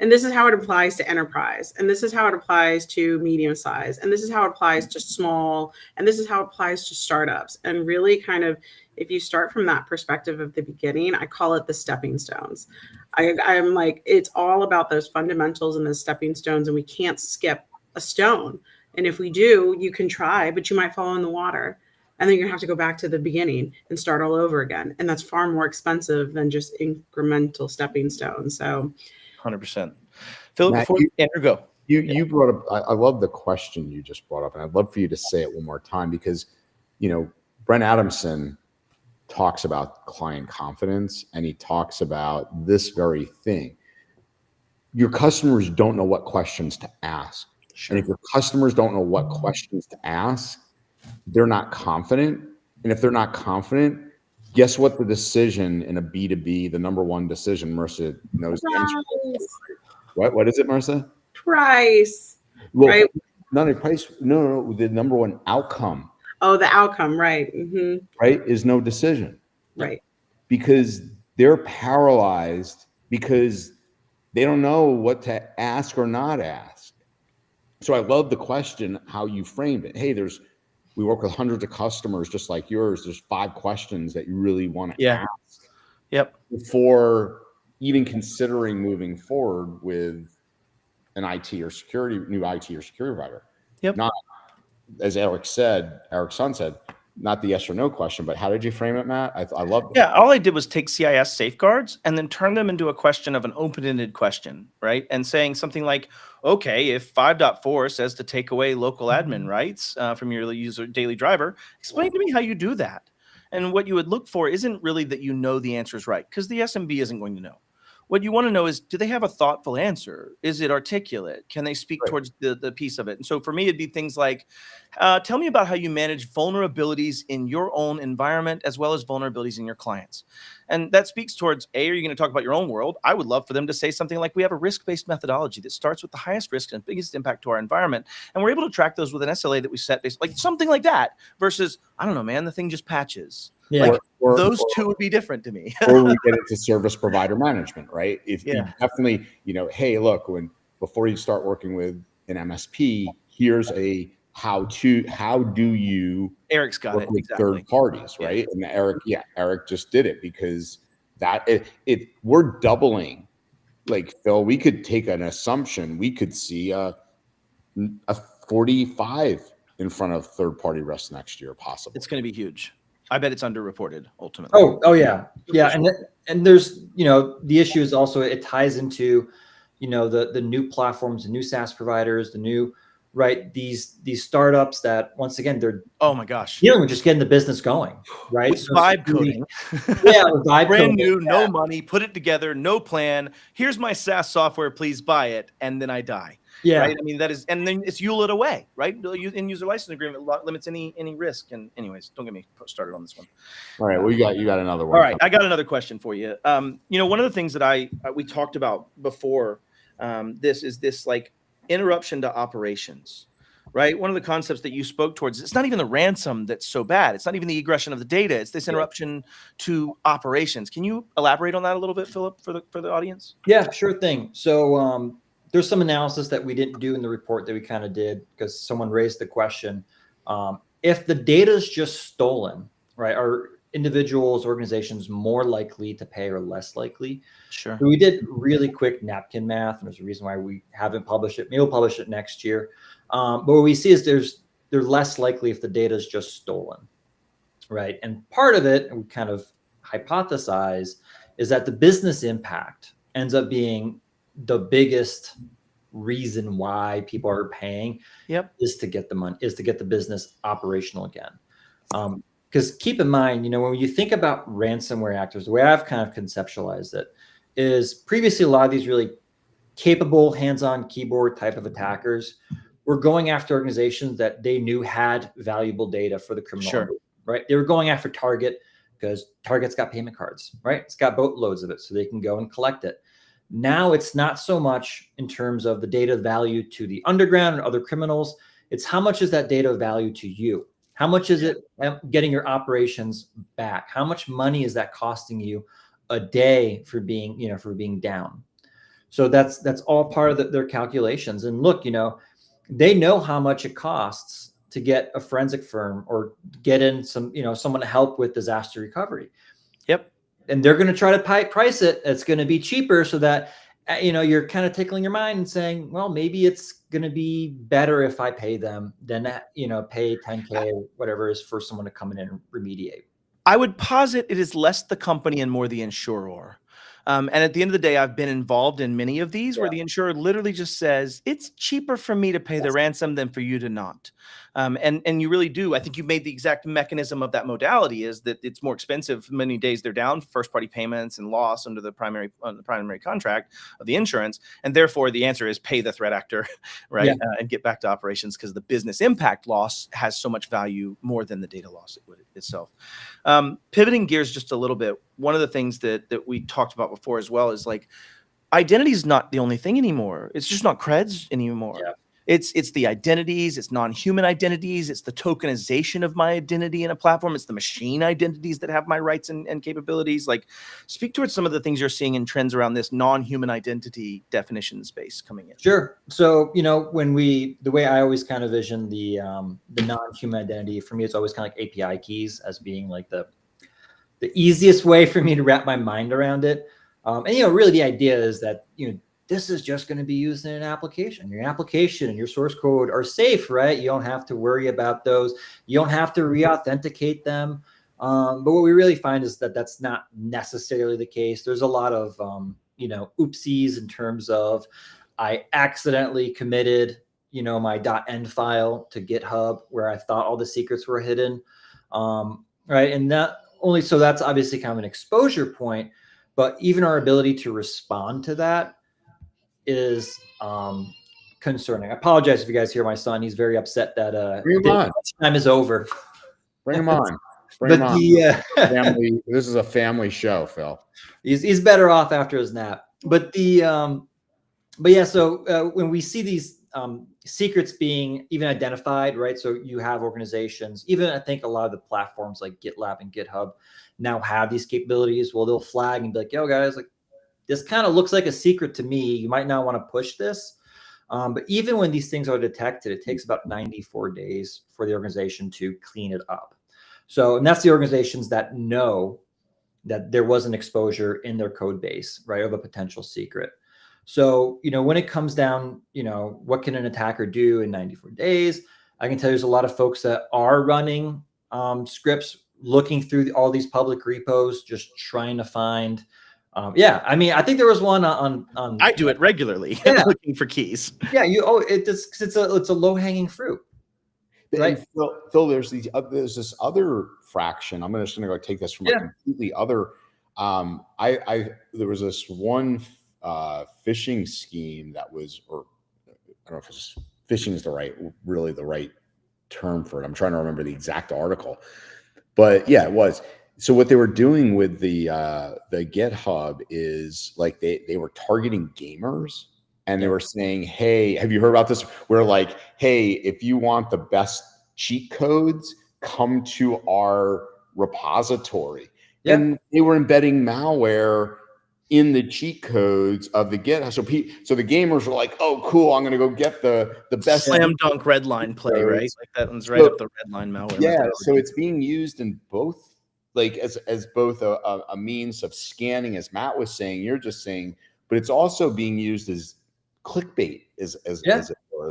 Speaker 5: And this is how it applies to enterprise. And this is how it applies to medium size. And this is how it applies to small. And this is how it applies to startups. And really kind of, if you start from that perspective of the beginning, I call it the stepping stones. I'm like, it's all about those fundamentals and the stepping stones, and we can't skip a stone. And if we do, you can try, but you might fall in the water. And then you're going to have to go back to the beginning and start all over again. And that's far more expensive than just incremental stepping stones. So
Speaker 4: 100%. Philip,
Speaker 1: Matt,
Speaker 4: before Andrew go.
Speaker 1: You brought up, I love the question you just brought up, and I'd love for you to say it one more time, because, Brent Adamson talks about client confidence, and he talks about this very thing. Your customers don't know what questions to ask.
Speaker 4: Sure.
Speaker 1: And if your customers don't know what questions to ask, they're not confident. And if they're not confident, guess what the decision in a B2B, the number one decision, Marissa knows the answer. What is it, Marissa?
Speaker 5: Price.
Speaker 1: Well,
Speaker 5: right.
Speaker 1: Not only price, no, the number one outcome.
Speaker 5: Oh, the outcome, right. Mm-hmm.
Speaker 1: Right, is no decision.
Speaker 5: Right.
Speaker 1: Because they're paralyzed because they don't know what to ask or not ask. So I love the question, how you framed it. Hey, we work with hundreds of customers just like yours. There's 5 questions that you really want to ask.
Speaker 4: Yep.
Speaker 1: Before even considering moving forward with an new IT or security provider.
Speaker 4: Yep.
Speaker 1: Not, as Eric Son said, not the yes or no question, but how did you frame it, Matt? I love it.
Speaker 4: Yeah, all I did was take CIS safeguards and then turn them into a question of an open-ended question, right? And saying something like, okay, if 5.4 says to take away local admin rights from your user daily driver, explain to me how you do that. And what you would look for isn't really that you know the answer is right, because the SMB isn't going to know. What you want to know is, do they have a thoughtful answer? Is it articulate? Can they speak
Speaker 1: Right.
Speaker 4: towards the piece of it? And so for me, it'd be things like, tell me about how you manage vulnerabilities in your own environment as well as vulnerabilities in your clients. And that speaks towards, A, are you going to talk about your own world? I would love for them to say something like, we have a risk-based methodology that starts with the highest risk and biggest impact to our environment. And we're able to track those with an SLA that we set, based, like something like that, versus, I don't know, man, the thing just patches.
Speaker 3: Yeah.
Speaker 4: Like, those two would be different to me.
Speaker 1: Or we get into service provider management, right? If you
Speaker 4: Yeah.
Speaker 1: definitely, hey, look, before you start working with an MSP, here's a how do you
Speaker 4: Eric's got
Speaker 1: work
Speaker 4: it,
Speaker 1: with
Speaker 4: exactly.
Speaker 1: third parties, right? And Eric just did it, because that if we're doubling, like Phil, we could take an assumption, we could see a 45 in front of third party risk next year, possibly.
Speaker 4: It's going to be huge. I bet it's underreported ultimately.
Speaker 3: Oh yeah. Yeah. And there's, the issue is also, it ties into, the new platforms, the new SaaS providers, the new, right. These startups that, once again, they're,
Speaker 4: oh my gosh,
Speaker 3: dealing with just getting the business going, right?
Speaker 4: With vibe coding.
Speaker 3: Yeah. With vibe
Speaker 4: brand
Speaker 3: coding,
Speaker 4: new, no money, put it together, no plan. Here's my SaaS software, please buy it. And then I die.
Speaker 3: Yeah.
Speaker 4: Right. I mean, that is, and then it's ULIT away, right? In user license agreement limits any risk. And anyways, don't get me started on this one.
Speaker 1: All right. Well, you got another one.
Speaker 4: All right. I got another question for you. One of the things that we talked about before this is this like interruption to operations, right? One of the concepts that you spoke towards, it's not even the ransom that's so bad. It's not even the aggression of the data. It's this interruption to operations. Can you elaborate on that a little bit, Philip, for the audience?
Speaker 3: Yeah, sure thing. So there's some analysis that we didn't do in the report that we kind of did because someone raised the question. If the data is just stolen, right, are individuals, organizations more likely to pay or less likely?
Speaker 4: Sure.
Speaker 3: So we did really quick napkin math, and there's a reason why we haven't published it. Maybe we'll publish it next year. But what we see is they're less likely if the data is just stolen, right? And part of it, and we kind of hypothesize, is that the business impact ends up being the biggest reason why people are paying.
Speaker 4: Yep.
Speaker 3: Is to get the money, is to get the business operational again. Because keep in mind, when you think about ransomware actors, the way I've kind of conceptualized it is previously a lot of these really capable hands-on keyboard type of attackers were going after organizations that they knew had valuable data for the criminal.
Speaker 4: Sure.
Speaker 3: Right? They were going after Target because Target's got payment cards, right? It's got boatloads of it, so they can go and collect it. Now it's not so much in terms of the data value to the underground and other criminals. It's how much is that data value to you? How much is it getting your operations back? How much money is that costing you a day for being down? So that's all part of their calculations. And look, they know how much it costs to get a forensic firm or get in someone to help with disaster recovery.
Speaker 4: Yep.
Speaker 3: And they're going to try to price it. It's going to be cheaper so that, you're kind of tickling your mind and saying, well, maybe it's going to be better if I pay them than, pay 10K or whatever is for someone to come in and remediate.
Speaker 4: I would posit it is less the company and more the insurer. And at the end of the day, I've been involved in many of these where the insurer literally just says, it's cheaper for me to pay the ransom than for you to not. And you really do. I think you made the exact mechanism of that modality is that it's more expensive. Many days they're down, first party payments and loss under the primary contract of the insurance. And therefore the answer is pay the threat actor, right?
Speaker 3: Yeah.
Speaker 4: And get back to operations because the business impact loss has so much value more than the data loss itself. Pivoting gears just a little bit. One of the things that we talked about before as well is like identity is not the only thing anymore. It's just not creds anymore. Yeah. It's the identities, it's non-human identities, it's the tokenization of my identity in a platform, it's the machine identities that have my rights and capabilities. Like, speak towards some of the things you're seeing in trends around this non-human identity definition space coming in.
Speaker 3: Sure. So, the way I always kind of vision the non-human identity, for me, it's always kind of like API keys as being like the easiest way for me to wrap my mind around it. And really the idea is that, this is just going to be used in an application. Your application and your source code are safe, right? You don't have to worry about those. You don't have to re-authenticate them. But what we really find is that that's not necessarily the case. There's a lot of, oopsies in terms of I accidentally committed, my .env file to GitHub where I thought all the secrets were hidden, right? And that only, so that's obviously kind of an exposure point, but even our ability to respond to that is concerning. I apologize if you guys hear my son. He's very upset that time is over.
Speaker 1: Bring him on. Family, this is a family show, Phil.
Speaker 3: He's better off after his nap. But yeah, so when we see these secrets being even identified, right? So you have organizations, even I think a lot of the platforms like GitLab and GitHub now have these capabilities. Well, they'll flag and be like, yo guys, like this kind of looks like a secret to me. You might not want to push this. But even when these things are detected, it takes about 94 days for the organization to clean it up. So, and that's the organizations that know that there was an exposure in their code base, right, of a potential secret. So, when it comes down, what can an attacker do in 94 days? I can tell you there's a lot of folks that are running scripts, looking through all these public repos, just trying to find. I think there was one on
Speaker 4: I do it regularly, looking for keys.
Speaker 3: Yeah, it's a low hanging fruit. Right.
Speaker 1: And Phil, there's this other fraction. I'm just going to go take this from a completely other. There was this one phishing scheme that was, or I don't know if it's phishing is the right term for it. I'm trying to remember the exact article, but yeah, it was. So what they were doing with the GitHub is like they were targeting gamers. And they were saying, hey, have you heard about this? We're like, hey, if you want the best cheat codes, come to our repository. Yep. And they were embedding malware in the cheat codes of the GitHub. So the gamers were like, oh, cool, I'm going to go get the best.
Speaker 4: Slam dunk red line play, right? Like that one's right up the red line malware.
Speaker 1: Yeah, so it's being used in both, like as both a means of scanning, as Matt was saying, you're just saying, but it's also being used as clickbait as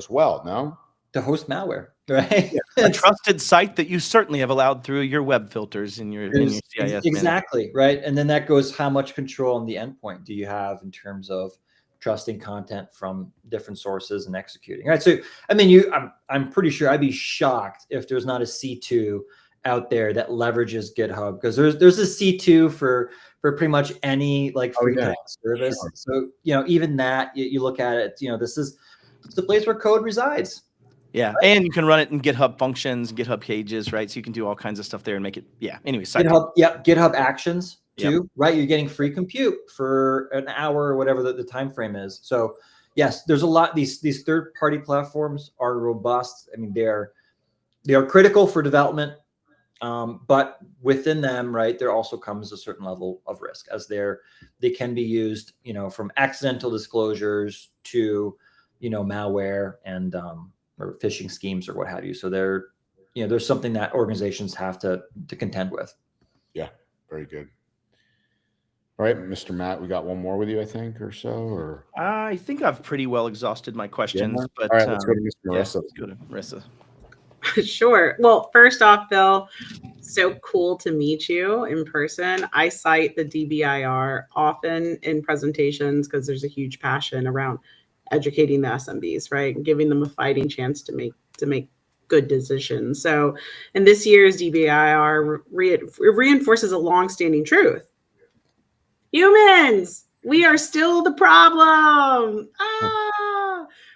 Speaker 1: well, no?
Speaker 3: To host malware, right?
Speaker 4: A trusted site that you certainly have allowed through your web filters in your CIS.
Speaker 3: Exactly, right? And then that goes, how much control on the endpoint do you have in terms of trusting content from different sources and executing, right? So, I mean, I'm pretty sure I'd be shocked if there's not a C2 out there that leverages GitHub, because there's a C2 for pretty much any like free service. Sure. So, even that, you look at it, it's the place where code resides.
Speaker 4: Yeah. Right? And you can run it in GitHub functions, GitHub pages, right? So you can do all kinds of stuff there and make it, anyway.
Speaker 3: GitHub Actions too, right? You're getting free compute for an hour or whatever the time frame is. So yes, there's a lot, these third-party platforms are robust. I mean, they are critical for development. But within them, right, there also comes a certain level of risk, as they can be used, from accidental disclosures to, malware and or phishing schemes or what have you. So there's something that organizations have to contend with.
Speaker 1: Yeah, very good. All right, Mr. Matt, we got one more with you, I think, or so. Or
Speaker 4: I think I've pretty well exhausted my questions.
Speaker 1: Yeah.
Speaker 4: But
Speaker 1: all right, let's go to Mr. Marissa.
Speaker 4: Let's go to Marissa.
Speaker 5: Sure. Well, first off, Phil, so cool to meet you in person. I cite the DBIR often in presentations because there's a huge passion around educating the SMBs, right? And giving them a fighting chance to make good decisions. So, in this year's DBIR, reinforces a longstanding truth. Humans, we are still the problem.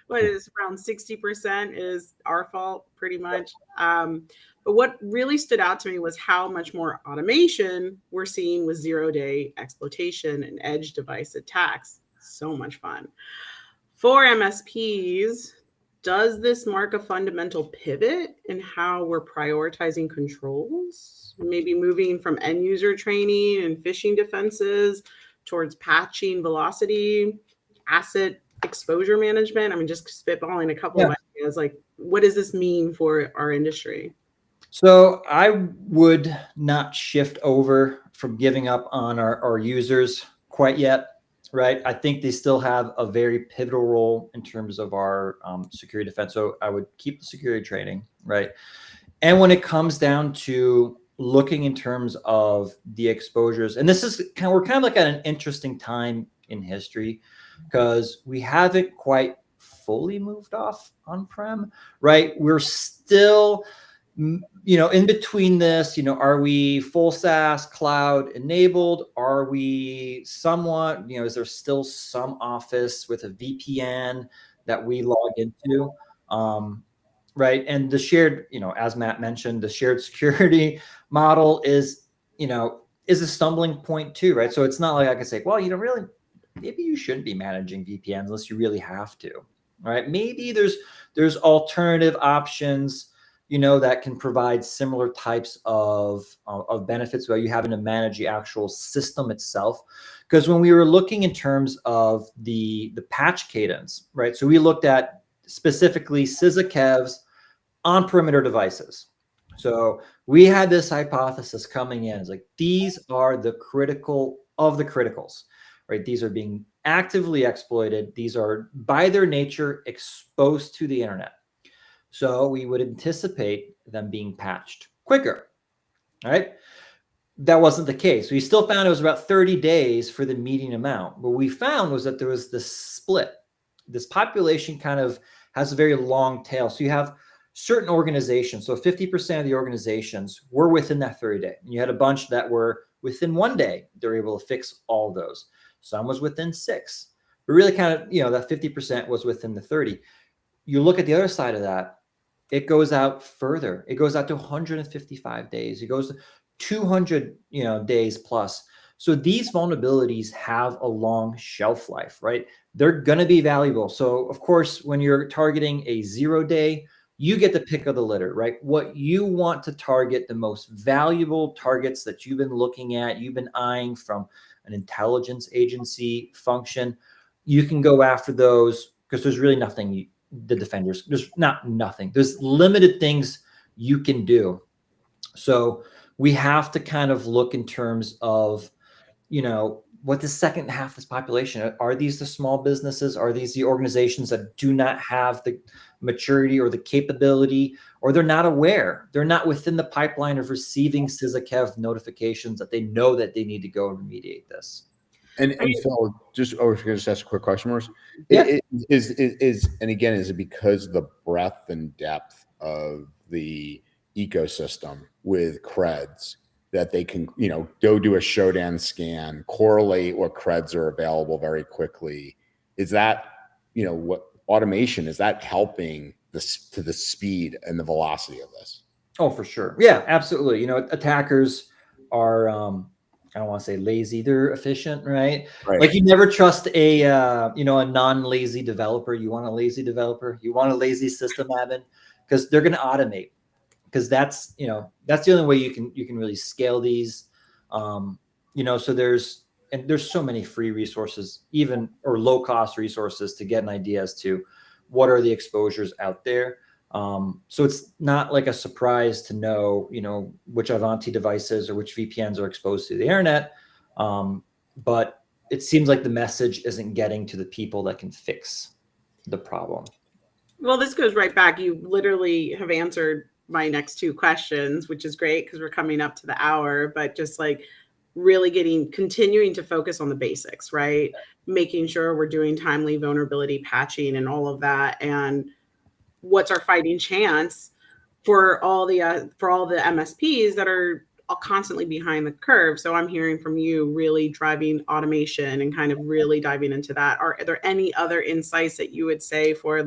Speaker 5: What is around 60% is our fault, pretty much. But what really stood out to me was how much more automation we're seeing with zero-day exploitation and edge device attacks. So much fun. For MSPs, does this mark a fundamental pivot in how we're prioritizing controls? Maybe moving from end user training and phishing defenses towards patching velocity, asset exposure management? I mean, just spitballing a couple of ideas. Like, what does this mean for our industry?
Speaker 3: So I would not shift over from giving up on our users quite yet. right? I think they still have a very pivotal role in terms of our security defense. So I would keep the security training, right? And when it comes down to looking in terms of the exposures, and this is we're kind of like at an interesting time in history because we haven't quite fully moved off on-prem, right? We're still, in between this, are we full SaaS cloud enabled? Are we somewhat, is there still some office with a VPN that we log into? Right. And the shared, as Matt mentioned, the shared security model is a stumbling point too, right? So it's not like I can say, well, really, maybe you shouldn't be managing VPNs unless you really have to, right? Maybe there's alternative options, that can provide similar types of benefits without you having to manage the actual system itself. Because when we were looking in terms of the patch cadence, right? So we looked at specifically SysAKev's on perimeter devices. So we had this hypothesis coming in. It's like, these are the critical of the criticals, right? These are being actively exploited. These are by their nature exposed to the internet. So we would anticipate them being patched quicker, right? That wasn't the case. We still found it was about 30 days for the median amount. What we found was that there was this split. This population kind of has a very long tail. So you have certain organizations. So 50% of the organizations were within that 30-day. And you had a bunch that were within 1 day. They were able to fix all of those. Some was within 6. But really kind of, that 50% was within the 30. You look at the other side of that, it goes out further. It goes out to 155 days. It goes to 200, days plus. So these vulnerabilities have a long shelf life, right? They're going to be valuable. So of course, when you're targeting a 0-day, you get the pick of the litter, right? What you want to target, the most valuable targets that you've been looking at, you've been eyeing from an intelligence agency function, you can go after those because there's really nothing the defenders, there's not nothing. There's limited things you can do. So we have to kind of look in terms of, what the second half of this population, are these the small businesses? Are these the organizations that do not have the maturity or the capability, or they're not aware? They're not within the pipeline of receiving SysAKev notifications that they know that they need to go and remediate this.
Speaker 1: And Phil, I was going to just ask a quick question, Morris.
Speaker 3: Yeah.
Speaker 1: Is it because of the breadth and depth of the ecosystem with creds that they can, go do a showdown scan, correlate what creds are available very quickly? Is that, what automation, is that helping to the speed and the velocity of this?
Speaker 3: Oh, for sure. Yeah, absolutely. Attackers are, I don't want to say lazy, they're efficient, right? Like you never trust a non-lazy developer. You want a lazy developer, you want a lazy system admin, because they're going to automate, because that's the only way you can really scale these. So there's so many free resources, even, or low cost resources, to get an idea as to what are the exposures out there. So it's not like a surprise to know, which Avanti devices or which VPNs are exposed to the internet. But it seems like the message isn't getting to the people that can fix the problem.
Speaker 5: Well, this goes right back. You literally have answered my next 2 questions, which is great because we're coming up to the hour, but just like really continuing to focus on the basics, right? Making sure we're doing timely vulnerability patching and all of that. And what's our fighting chance for all the MSPs that are constantly behind the curve? So I'm hearing from you really driving automation and kind of really diving into that. Are there any other insights that you would say for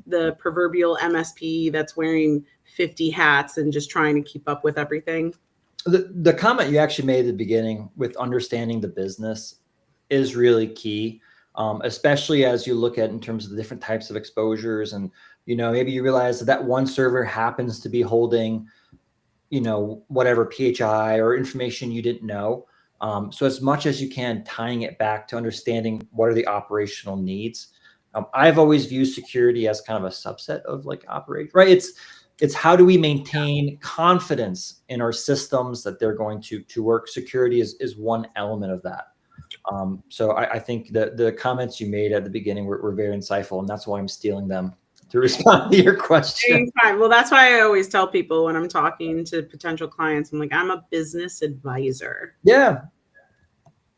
Speaker 5: the proverbial MSP that's wearing 50 hats and just trying to keep up with everything?
Speaker 3: The comment you actually made at the beginning with understanding the business is really key. Especially as you look at in terms of the different types of exposures, and maybe you realize that one server happens to be holding whatever PHI or information you didn't know. So as much as you can, tying it back to understanding what are the operational needs. I've always viewed security as kind of a subset of like operation, right? It's how do we maintain confidence in our systems that they're going to work. Security is one element of that. So I think that the comments you made at the beginning were very insightful, and that's why I'm stealing them to respond to your question.
Speaker 5: Well, that's why I always tell people when I'm talking to potential clients, I'm like, I'm a business advisor.
Speaker 3: Yeah.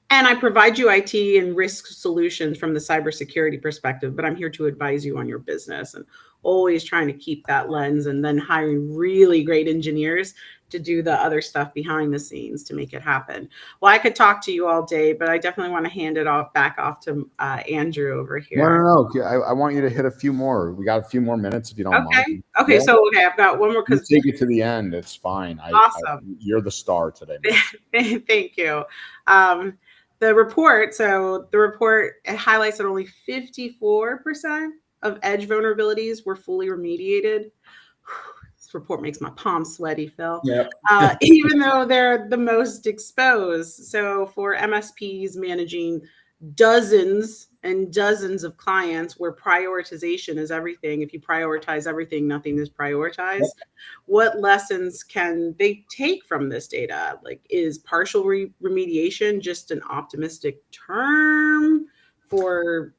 Speaker 5: And I provide you IT and risk solutions from the cybersecurity perspective, but I'm here to advise you on your business, and always trying to keep that lens, and then hiring really great engineers to do the other stuff behind the scenes to make it happen. Well, I could talk to you all day, but I definitely want to hand it back off to Andrew over here.
Speaker 1: No. I want you to hit a few more. We got a few more minutes if you don't mind.
Speaker 5: Okay. So, I've got one more.
Speaker 1: You take it to the end. It's fine.
Speaker 5: Awesome.
Speaker 1: You're the star today.
Speaker 5: Thank you. The report it highlights that only 54% of edge vulnerabilities were fully remediated. This report makes my palms sweaty, Phil.
Speaker 3: Yeah.
Speaker 5: Even though they're the most exposed. So for MSPs managing dozens and dozens of clients where prioritization is everything. If you prioritize everything, nothing is prioritized. Yep. What lessons can they take from this data? Like, is partial remediation just an optimistic term for,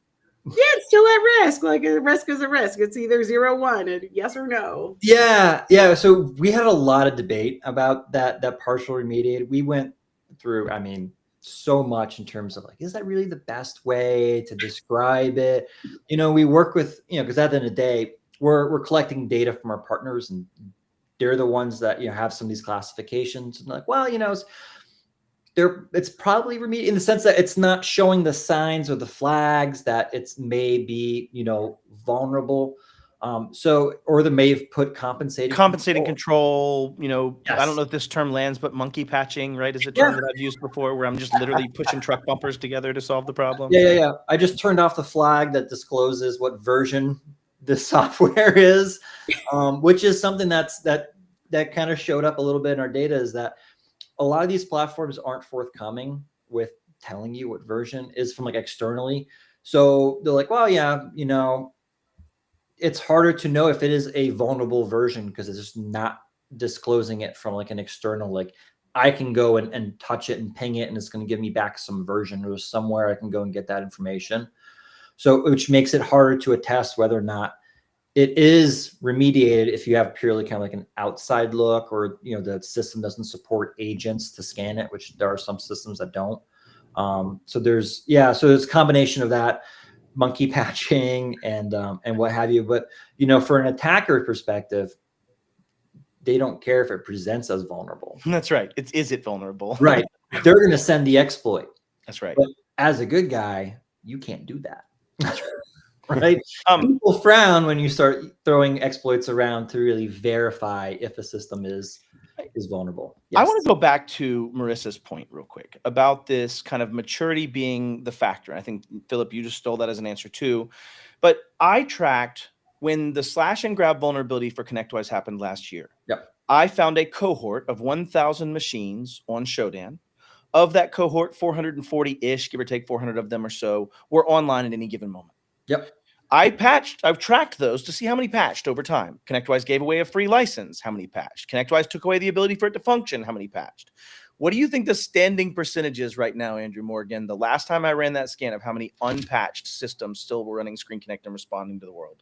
Speaker 5: it's still at risk. Like, a risk is a risk. It's either 0, 1, and yes or no.
Speaker 3: Yeah. So we had a lot of debate about that partial remediated. We went through, so much in terms of like, is that really the best way to describe it? We work with, because at the end of the day, we're collecting data from our partners, and they're the ones that, have some of these classifications, and like, well, it's probably remediated in the sense that it's not showing the signs or the flags that it's may be, vulnerable. Or they may have put compensating
Speaker 4: control,
Speaker 3: Yes.
Speaker 4: I don't know if this term lands, but monkey patching, right, is a term that I've used before, where I'm just literally pushing truck bumpers together to solve the problem.
Speaker 3: Yeah. I just turned off the flag that discloses what version the software is, which is something that kind of showed up a little bit in our data, is that a lot of these platforms aren't forthcoming with telling you what version is from like externally. So they're like, well, yeah, it's harder to know if it is a vulnerable version because it's just not disclosing it from like an external, like I can go and touch it and ping it, and it's going to give me back some version, or somewhere I can go and get that information. So, which makes it harder to attest whether or not it is remediated if you have purely kind of like an outside look, or, the system doesn't support agents to scan it, which there are some systems that don't. So there's a combination of that, monkey patching and what have you. But, for an attacker perspective, they don't care if it presents as vulnerable.
Speaker 4: That's right. Is it vulnerable?
Speaker 3: Right. They're going to send the exploit.
Speaker 4: That's right.
Speaker 3: But as a good guy, you can't do that. Right. People frown when you start throwing exploits around to really verify if a system is vulnerable.
Speaker 4: Yes. I want to go back to Marissa's point real quick about this kind of maturity being the factor. I think, Philip, you just stole that as an answer too. But I tracked when the slash and grab vulnerability for ConnectWise happened last year.
Speaker 3: Yep.
Speaker 4: I found a cohort of 1,000 machines on Shodan. Of that cohort, 440-ish, give or take 400 of them or so, were online at any given moment.
Speaker 3: Yep.
Speaker 4: I've tracked those to see how many patched over time. ConnectWise gave away a free license. How many patched? ConnectWise took away the ability for it to function. How many patched? What do you think the standing percentage is right now, Andrew Morgan? The last time I ran that scan of how many unpatched systems still were running Screen Connect and responding to the world.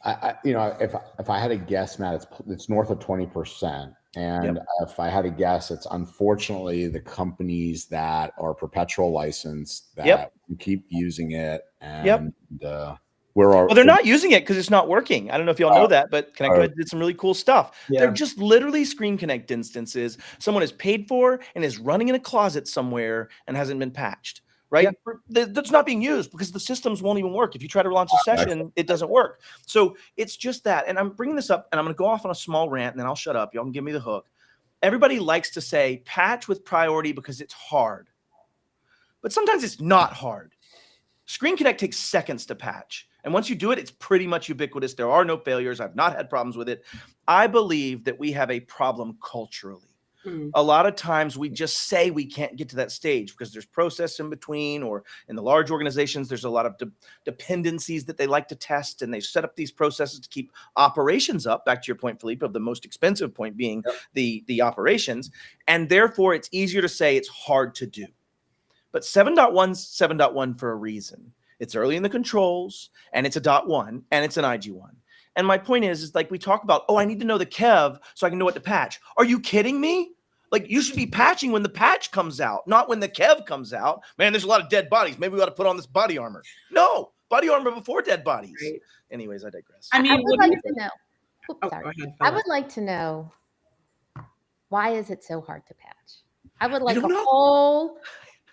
Speaker 1: If I had to guess, Matt, it's north of 20%. And if I had to guess, it's unfortunately the companies that are perpetual licensed that keep using it. And
Speaker 4: they're not using it because it's not working. I don't know if y'all know that, but ConnectWise did some really cool stuff. Yeah. They're just literally Screen Connect instances someone has paid for and is running in a closet somewhere and hasn't been patched. Right? Yeah. That's not being used because the systems won't even work. If you try to launch a session, it doesn't work. So it's just that. And I'm bringing this up, and I'm going to go off on a small rant, and then I'll shut up. Y'all can give me the hook. Everybody likes to say patch with priority because it's hard. But sometimes it's not hard. Screen Connect takes seconds to patch. And once you do it, it's pretty much ubiquitous. There are no failures. I've not had problems with it. I believe that we have a problem culturally. A lot of times we just say we can't get to that stage because there's process in between, or in the large organizations, there's a lot of dependencies that they like to test, and they set up these processes to keep operations up. Back to your point, Philippe, of the most expensive point being the operations. And therefore it's easier to say it's hard to do. But 7.1's 7.1 for a reason. It's early in the controls, and it's a .1, and it's an IG1. And my point is like we talk about, oh, I need to know the kev so I can know what to patch. Are you kidding me? Like, you should be patching when the patch comes out, not when the kev comes out. Man, there's a lot of dead bodies. Maybe we ought to put on this body armor. No, body armor before dead bodies.
Speaker 5: Right.
Speaker 4: Anyways, I digress.
Speaker 5: I mean,
Speaker 2: I would like to know. Oops,
Speaker 5: Oh,
Speaker 2: sorry.
Speaker 5: go ahead,
Speaker 2: I
Speaker 5: Philip.
Speaker 2: would like to know, why is it so hard to patch? I would like
Speaker 4: don't
Speaker 2: a
Speaker 4: know.
Speaker 2: whole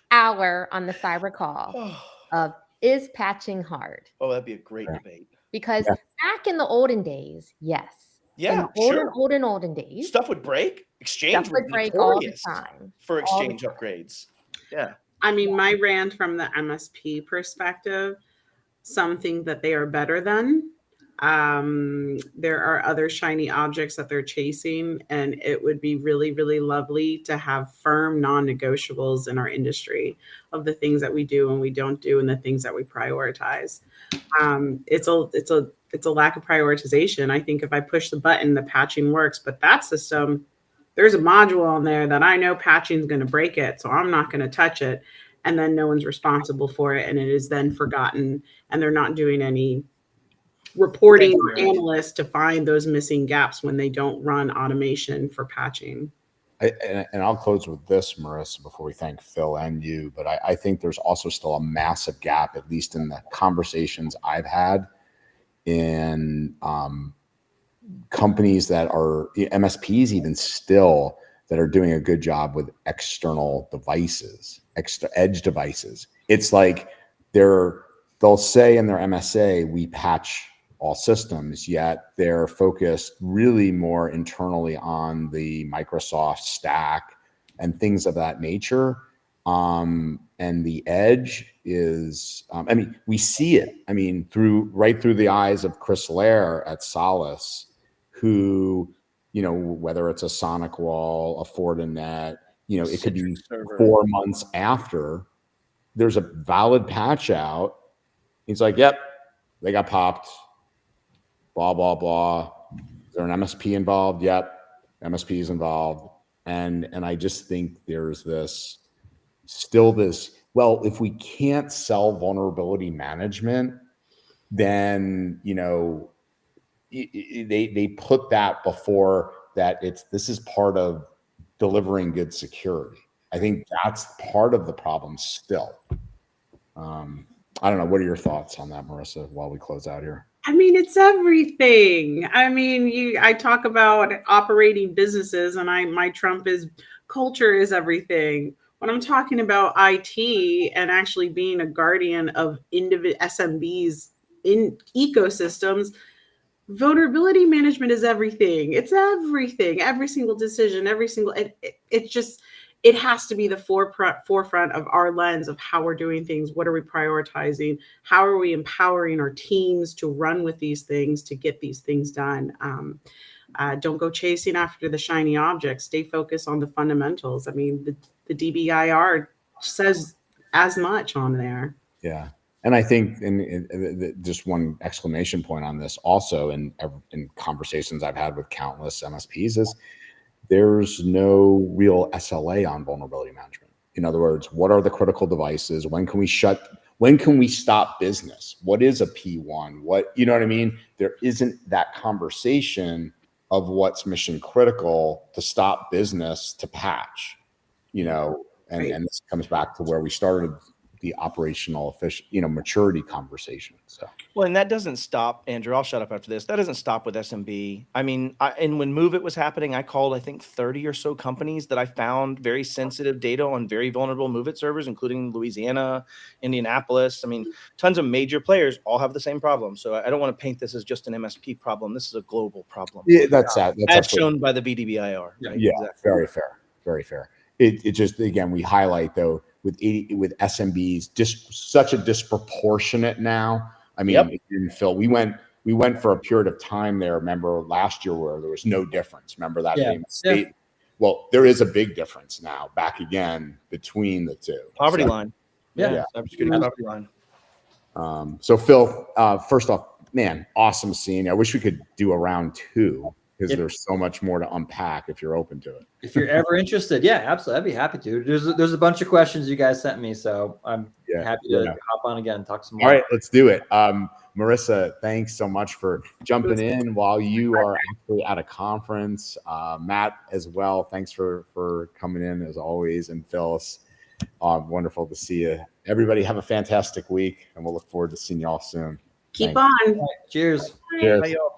Speaker 2: hour on the CyberCall of, is patching hard?
Speaker 4: Oh, that'd be a great debate.
Speaker 2: Because back in the olden days, yes.
Speaker 4: Yeah,
Speaker 2: in
Speaker 4: sure.
Speaker 2: olden days,
Speaker 4: Stuff would break. Exchange
Speaker 2: stuff would
Speaker 4: be
Speaker 2: break all the
Speaker 4: notorious
Speaker 2: time.
Speaker 4: for
Speaker 2: all the
Speaker 4: exchange upgrades. Yeah.
Speaker 5: I mean, my rant from the MSP perspective, something that they are better than. There are other shiny objects that they're chasing, and it would be really, really lovely to have firm non-negotiables in our industry of the things that we do and we don't do and the things that we prioritize. It's a lack of prioritization. I think if I push the button, the patching works, but that system, there's a module on there that I know patching is going to break it, so I'm not going to touch it. And then no one's responsible for it, and it is then forgotten, and they're not doing any reporting or analysts to find those missing gaps when they don't run automation for patching.
Speaker 1: And I'll close with this, Marissa, before we thank Phil and you. But I think there's also still a massive gap, at least in the conversations I've had in companies that are MSPs, even still, that are doing a good job with external devices, extra edge devices. It's like they'll say in their MSA, we patch all systems, yet they're focused really more internally on the Microsoft stack and things of that nature. And the edge is, I mean, we see it. I mean, right through the eyes of Chris Lair at Solace, who, you know, whether it's a Sonic Wall, a Fortinet, you know, it could be 4 months after there's a valid patch out. He's like, yep, they got popped. Blah, blah, blah. Is there an MSP involved? Yep. MSP is involved. And I just think there's this, well, if we can't sell vulnerability management, then, you know, they put that before that this is part of delivering good security. I think that's part of the problem still. I don't know. What are your thoughts on that, Marissa, while we close out here?
Speaker 5: I mean, it's everything. I mean, I talk about operating businesses, and my Trump is culture is everything. When I'm talking about IT and actually being a guardian of individual SMBs in ecosystems, vulnerability management is everything. It's everything. Every single decision, it has to be the forefront of our lens of how we're doing things. What are we prioritizing? How are we empowering our teams to run with these things, to get these things done? Don't go chasing after the shiny objects. Stay focused on the fundamentals. I mean, the DBIR says as much on there.
Speaker 1: Yeah. And I think, just one exclamation point on this also, in conversations I've had with countless MSPs, is there's no real SLA on vulnerability management. In other words, what are the critical devices? When can we stop business? What is a P1? You know what I mean? There isn't that conversation of what's mission critical to stop business to patch, you know, and this comes back to where we started the operational maturity conversation. So,
Speaker 4: well, and that doesn't stop, Andrew. I'll shut up after this. That doesn't stop with SMB. I mean, and when Move It was happening, I called, I think, 30 or so companies that I found very sensitive data on very vulnerable Move It servers, including Louisiana, Indianapolis. I mean, tons of major players all have the same problem. So I don't want to paint this as just an MSP problem. This is a global problem.
Speaker 1: Yeah, that's as
Speaker 4: shown by the VDBIR. Right?
Speaker 1: Yeah,
Speaker 4: exactly.
Speaker 1: Very fair. Very fair. It just, again, we highlight though, with SMBs, just such a disproportionate now. I mean, Phil, we went for a period of time there. Remember last year where there was no difference. Remember that famous state? Yeah. Well, there is a big difference now. Back again between the two.
Speaker 4: Poverty line. Yeah. Cybersecurity poverty line.
Speaker 1: So Phil, first off, man, awesome seeing you. I wish we could do a round 2. because there's so much more to unpack if you're open to it.
Speaker 3: If you're ever interested, yeah, absolutely, I'd be happy to. There's a bunch of questions you guys sent me, so I'm happy to hop on again and talk some more.
Speaker 1: All right, let's do it. Marissa, thanks so much for jumping in while you are actually at a conference. Matt as well, thanks for coming in as always. And Phyllis, wonderful to see you. Everybody have a fantastic week, and we'll look forward to seeing you all soon.
Speaker 5: Keep
Speaker 1: Thanks.
Speaker 5: on.
Speaker 3: Cheers.
Speaker 1: Cheers.
Speaker 4: Bye, y'all.